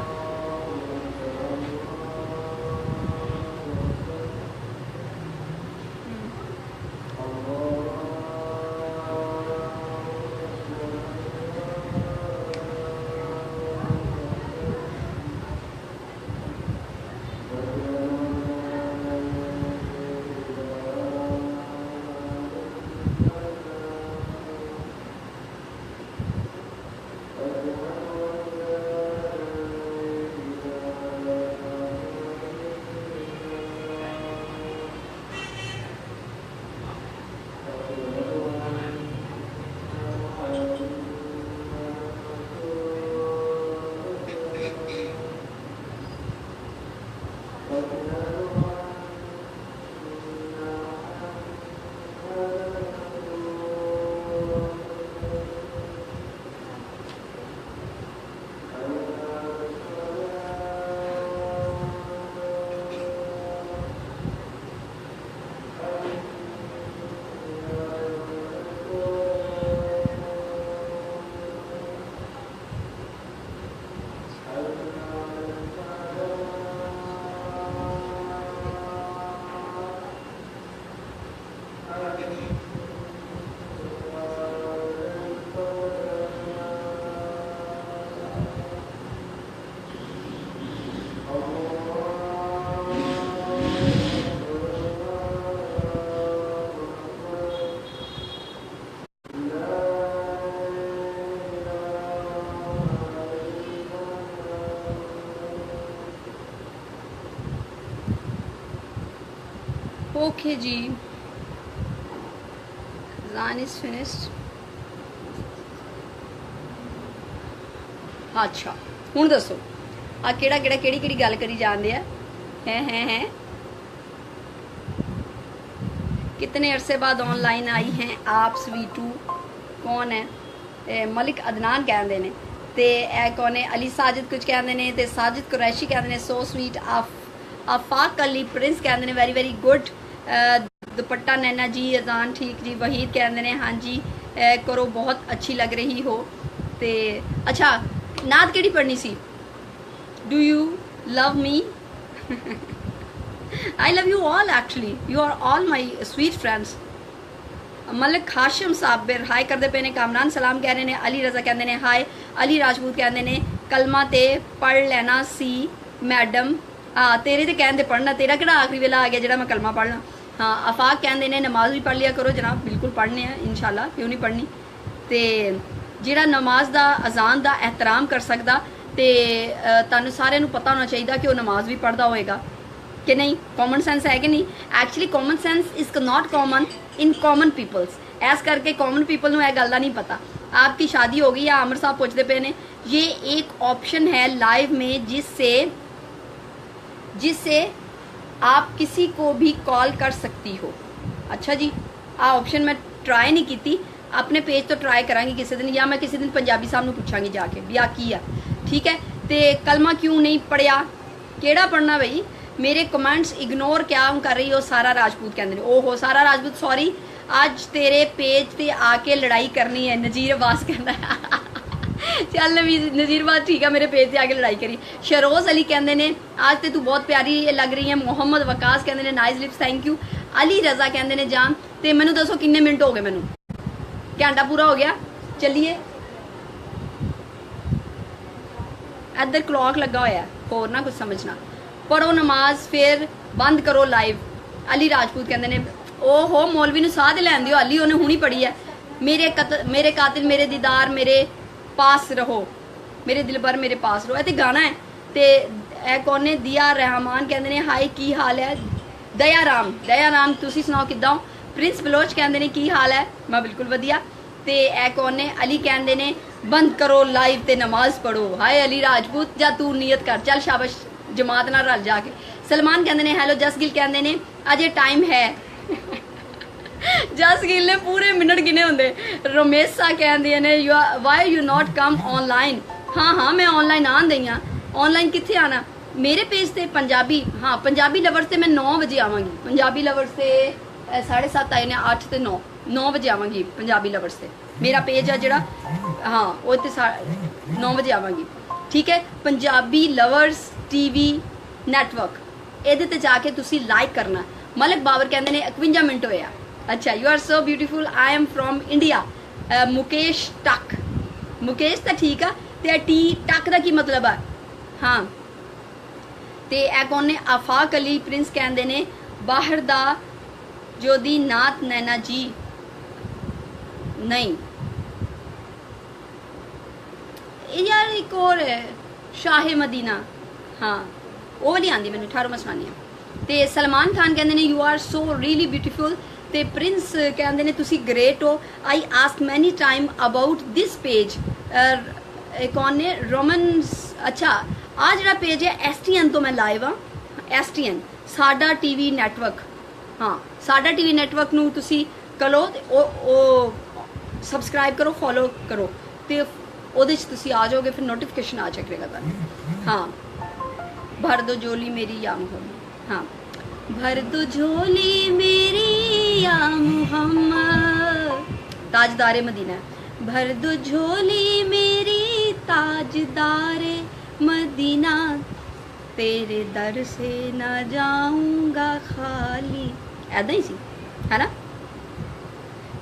S1: ओके जी, ज़ान इज फिनिश्ड। अच्छा हुण दसो आ केड़ा केड़ा केड़ी केड़ी गल करी जांदे हैं कितने अरसे बाद ऑनलाइन आई हैं आप स्वीटू। कौन है? मलिक अदनान कहते हैं। तो यह कौन है? अली साजिद कुछ कहते हैं। तो साजिद कुरैशी कहते हैं सो स्वीट। आफाक अली प्रिंस कहते हैं वेरी वेरी गुड। दुपट्टा नैना जी अजान ठीक जी। वहीद कहते हैं हाँ जी करो बहुत अच्छी लग रही हो। तो अच्छा नात केड़ी पढ़नी सी? Do you love me? I love you all actually, you are all my sweet friends. Malik Hashim Sabir hi करते पे ने। कामरान सलाम कह रहे हैं। अली रजा कहते हैं हाय। अली राजपूत कहते हैं कलमा ते पढ़ लेना सी मैडम। हाँ तेरे तो कहते पढ़ना, तेरा कि आखिरी वेला आ गया जो मैं कलमा पढ़ना। हाँ आफाक कहते हैं नमाज भी पढ़ लिया करो जनाब, बिल्कुल पढ़ने हैं इंशाल्लाह, क्यों नहीं पढ़नी। तो जिहड़ा नमाज का अजान का एहतराम कर सकता तो तुहानूं सारिआं नूं पता होना चाहिए कि वह नमाज भी पढ़ता होएगा कि नहीं। कॉमन सेंस है कि नहीं? Actually common sense is not common in common peoples. ऐस करके कॉमन पीपल नूं यह गल दा नहीं पता। आपकी शादी हो गई या आमिर साहब पूछते पे ने, ये एक ऑप्शन है लाइव में जिससे आप किसी को भी कॉल कर सकती हो। अच्छा जी, आ ऑप्शन मैं ट्राई नहीं की, अपने पेज तो ट्राई करांगी किसी दिन, या मैं किसी दिन पंजाबी साहब नूं पूछांगी जाके भी आ की है। ठीक है। तो कलमा क्यों नहीं पढ़िया? केड़ा पढ़ना भाई? मेरे कमेंट्स इग्नोर क्या कर रही हो? सारा राजपूत कहते हैं। ओहो सारा राजपूत सॉरी, आज तेरे पेज ते आके लड़ाई करनी है। नज़ीर अब्बास कहता है चल नज़ीर अब्बास ठीक है, मेरे पेज से आके लड़ाई करी। शरोज अली कहते हैं आज तो तू बहुत प्यारी लग रही है। मोहम्मद वकास कहते हैं nice lips thank you. Ali Raza कहते हैं जान। तो मैनू दसो किन्ने मिनट हो गए? मैनू घंटा पूरा हो गया। चलिए इधर क्लॉक लगा होया, होर ना कुछ समझना। पढ़ो नमाज फिर बंद करो लाइव। अली राजपूत कहते हैं ओहो मौलवी नूं साह ते लैन दिओ, अली उन्हें हुणी पढ़ी है। मेरे कातिल मेरे दीदार मेरे पास रहो, मेरे दिल भर मेरे पास रहो। ये तो गाना है। तो कौन ने? दिया रहमान कहते हैं हाई की हाल है? दया राम तुसी सुनाओ किद्दां? प्रिंस बलोच कहते हैं की हाल है? मैं बिल्कुल वधिया। तो कौन ने? अली कहते हैं बंद करो लाइव ते नमाज पढ़ो। हाय अली राजपूत जा तू नीयत कर, चल शाबाश जमात नाल रल जाके। सलमान कहते हैं हैलो। जसगिल कहते हैं अजे टाइम है जसगिल ने पूरे मिनट गिने होंगे। रोमेसा कहते हैं why you not come online? हाँ हाँ मैं ऑनलाइन आन दई हाँ। ऑनलाइन कित्थे आना? मेरे पेज से पंजाबी, हाँ पंजाबी लवर्स से मैं 9 बजे आवांगी। पंजाबी लवर्स से 7:30 आए ने, 8 ते 9 बजे आवांगी पंजाबी लवर्स से। मेरा पेज है जड़ा, हाँ वो तो 9 बजे आवांगी। ठीक है। पंजाबी लवर्स टीवी नैटवर्क ये ते जाके तुसी लाइक करना। मलिक बाबर कहते हैं 51 मिनट होया। अच्छा you are so beautiful I am from India. Mukesh Tak, Mukesh तो ठीक है। तो टी टक का की मतलब है? हाँ तो यह कौन ने? आफाक अली प्रिंस कहते हैं बाहर दा जोदी नात नैना जी नहीं यार। एक और है शाहे मदीना, हाँ वो वाली आँदी मैंने 18 मैं सुनानी है। तो सलमान खान कहते हैं you are so really beautiful. तो प्रिंस कहते हैं तुसी ग्रेट हो। I ask many time about this page. कौन ने? रोमन। अच्छा आ जरा पेज है STN तो मैं लाइव हाँ। STN साडा टीवी नैटवर्क, हाँ साडा टीवी नैटवर्क नूं तुसी करो ओ सबसक्राइब करो फॉलो करो तो ਉਹਦੇ 'ਚ ਤੁਸੀਂ आ जाओगे, फिर नोटिफिकेशन आ जाया करेगा ਤੁਹਾਨੂੰ। हाँ भर दो झोली मेरी या मोहम्मद। हाँ भर दो झोली मेरी या मोहम्मद ताजदारे मदीना। भर दो झोली मेरी ताजदारे मदीना तेरे दर से ना जाऊंगा खाली। ऐदा ही सी है ना।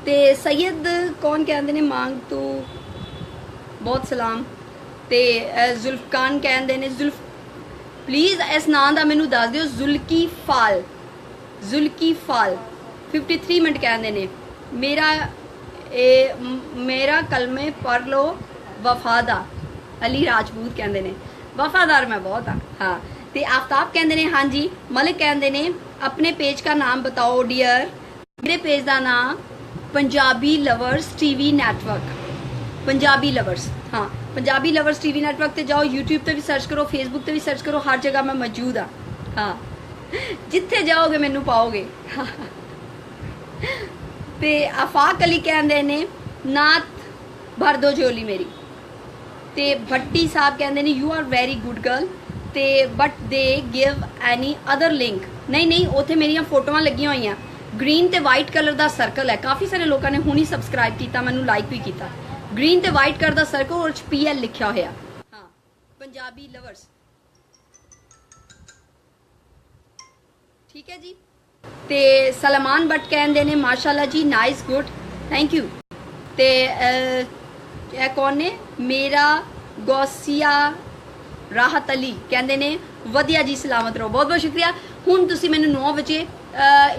S1: ते सैयद कौन कहते हैं मांग तू बहुत सलाम। तो जुल्फकान कहते हैं जुल्फ प्लीज़ इस नाम का मैनू दस दिओ। जुल्की फाल 53 मिनट कहते हैं मेरा कलमे पढ़ लो वफादा। अली राजपूत कहते हैं वफादार मैं बहुत हाँ। हाँ तो आफ्ताब कहते हैं हाँ जी। मलिक कहते हैं अपने पेज का नाम बताओ डियर। मेरे पेज का नाम Punjabi lovers TV network. Punjabi lovers, हाँ पंजाबी लवर्स टीवी नैटवर्क ते जाओ। यूट्यूब पे भी सर्च करो, फेसबुक पे भी सर्च करो, हर जगह मैं मौजूद हाँ। हाँ जिथे जाओगे मैनू पाओगे। ਤੇ ਆਫਾਕ ਅਲੀ ਕਹਿੰਦੇ ਨੇ ਨਾਤ ਭਰ ਦੋ ਝੋਲੀ ਮੇਰੀ। ਤੇ ਭੱਟੀ ਸਾਹਿਬ ਕਹਿੰਦੇ ਨੇ you are very good girl ਤੇ but they give any other link. ਨਹੀਂ ਉੱਥੇ ਮੇਰੀਆਂ ਫੋਟੋਆਂ ਲੱਗੀਆਂ ਹੋਈਆਂ, ਗ੍ਰੀਨ ਤੇ ਵਾਈਟ ਕਲਰ ਦਾ ਸਰਕਲ ਹੈ। ਕਾਫੀ ਸਾਰੇ ਲੋਕਾਂ ਨੇ ਹੁਣੀ ਸਬਸਕ੍ਰਾਈਬ ਕੀਤਾ, ਮੈਨੂੰ ਲਾਈਕ ਵੀ ਕੀਤਾ। ਗ੍ਰੀਨ ਤੇ ਵਾਈਟ ਕਲਰ ਦਾ ਸਰਕਲ ਔਰ PL ਲਿਖਿਆ ਹੋਇਆ। ਹਾਂ, ਪੰਜਾਬੀ ਲਵਰਸ, ਠੀਕ ਹੈ ਜੀ। ਤੇ ਸਲਮਾਨ ਬੱਟ ਕਹਿੰਦੇ ਨੇ ਮਾਸ਼ਾਅੱਲਾ ਜੀ, ਨਾਈਸ, ਗੁੱਡ, ਥੈਂਕ ਯੂ। ਤੇ ਇਹ ਕੌਣ ਨੇ? ਮੇਰਾ ਗੌਸੀਆ ਰਾਹਤ ਅਲੀ ਕਹਿੰਦੇ ਨੇ ਵਧੀਆ ਜੀ, ਸਲਾਮਤ ਰਹੋ। ਬਹੁਤ ਬਹੁਤ ਸ਼ੁਕਰੀਆ। ਹੁਣ ਤੁਸੀਂ ਮੈਨੂੰ 9 ਵਜੇ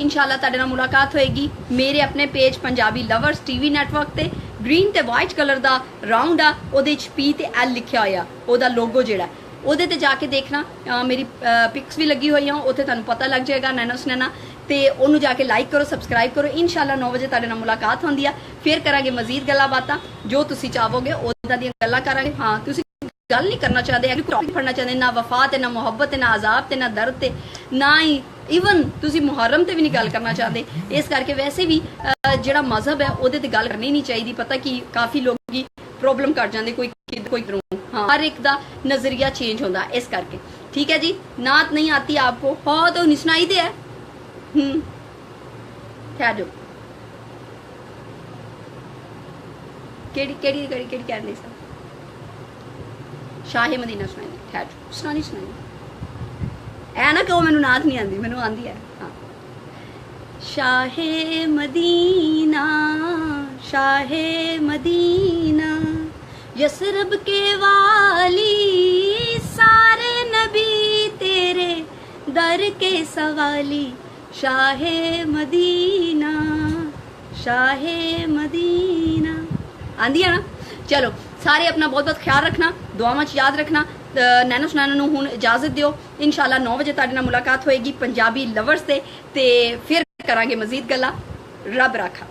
S1: ਇਨਸ਼ਾਅੱਲਾ ਤੁਹਾਡੇ ਨਾਲ ਮੁਲਾਕਾਤ ਹੋਏਗੀ ਮੇਰੇ ਆਪਣੇ page Punjabi lovers TV network ਤੇ। ਗ੍ਰੀਨ ਤੇ ਵਾਈਟ ਕਲਰ ਦਾ ਰਾਉਂਡ ਆ, ਉਹਦੇ ਚ P ਤੇ L ਲਿਖਿਆ ਹੋਇਆ, ਉਹਦਾ ਲੋਗੋ ਜਿਹੜਾ, ਉਹਦੇ ਤੇ ਜਾ ਕੇ ਦੇਖਣਾ। ਮੇਰੀ ਪਿਕਸ ਵੀ ਲੱਗੀ ਹੋਈਆਂ, ਉੱਥੇ ਤੁਹਾਨੂੰ ਪਤਾ ਲੱਗ ਜਾਏਗਾ ਨੈਨੋ ਸੁਨੈਨਾ। ਤੇ ਉਹਨੂੰ ਜਾ ਕੇ ਲਾਈਕ ਕਰੋ, ਸਬਸਕ੍ਰਾਈਬ ਕਰੋ। ਇਨਸ਼ਾਅੱਲਾ 9 ਵਜੇ ਤੁਹਾਡੇ ਨਾਲ ਮੁਲਾਕਾਤ ਹੁੰਦੀ ਆ, ਫਿਰ ਕਰਾਂਗੇ ਮਜ਼ੀਦ ਗੱਲਾਂ ਬਾਤਾਂ। ਜੋ ਤੁਸੀਂ ਚਾਹੋਗੇ ਉਦਾਂ ਦੀਆਂ ਗੱਲਾਂ ਕਰਾਂਗੇ। ਹਾਂ, ਤੁਸੀਂ ਗੱਲ ਨਹੀਂ ਕਰਨਾ ਚਾਹਦੇ, ਟੌਪਿਕ ਪੜਨਾ ਚਾਹਦੇ, ਨਾ ਵਫਾ ਤੇ ਨਾ ਮੁਹੱਬਤ ਤੇ ਨਾ ਅਜ਼ਾਬ ਤੇ ਨਾ ਦਰਦ ਤੇ ਨਾ ਹੀ ਈਵਨ ਤੁਸੀਂ ਮੁਹर्रम ਤੇ ਵੀ ਨਹੀਂ ਗੱਲ ਕਰਨਾ ਚਾਹਦੇ। ਇਸ ਕਰਕੇ ਵੈਸੇ ਵੀ ਜਿਹੜਾ ਮਜ਼ਹਬ ਹੈ ਉਹਦੇ ਤੇ ਗੱਲ ਕਰਨੀ ਨਹੀਂ ਚਾਹੀਦੀ। ਪਤਾ ਕਿ ਕਾਫੀ ਲੋਕੀ ਪ੍ਰੋਬਲਮ ਕਰ ਜਾਂਦੇ, ਕੋਈ ਕਰੂੰ। हाँ, हर एक दा नजरिया चेंज होता इस करके। ठीक है जी, नात नहीं आती आपको? हो तो नहीं सुनाई दे है। ठहर जाओ, केड़ी केड़ी केड़ी केड़ी कह रही सर? शाहे मदीना सुनाई। ठहर जाओ, सुनानी सुनाई ऐ ना कहो मैनू नात नहीं आती, मैनू आती है। हाँ, Shah Medina, Shah Medina, Yathrib के वाली, सारे नबी तेरे दर के सवाली, शाहे मदीना, शाहे मदीना। आंदी है ना? चलो सारे अपना बहुत बहुत ख्याल रखना, दुआवां च याद रखना। नैनो सुनैनो नूं हुण इजाजत दिओ। इंशाअल्लाह 9 वजे तुहाडे नाल मुलाकात होएगी पंजाबी लवर्स ते फिर करांगे मजीद गल्लां। रब राखा।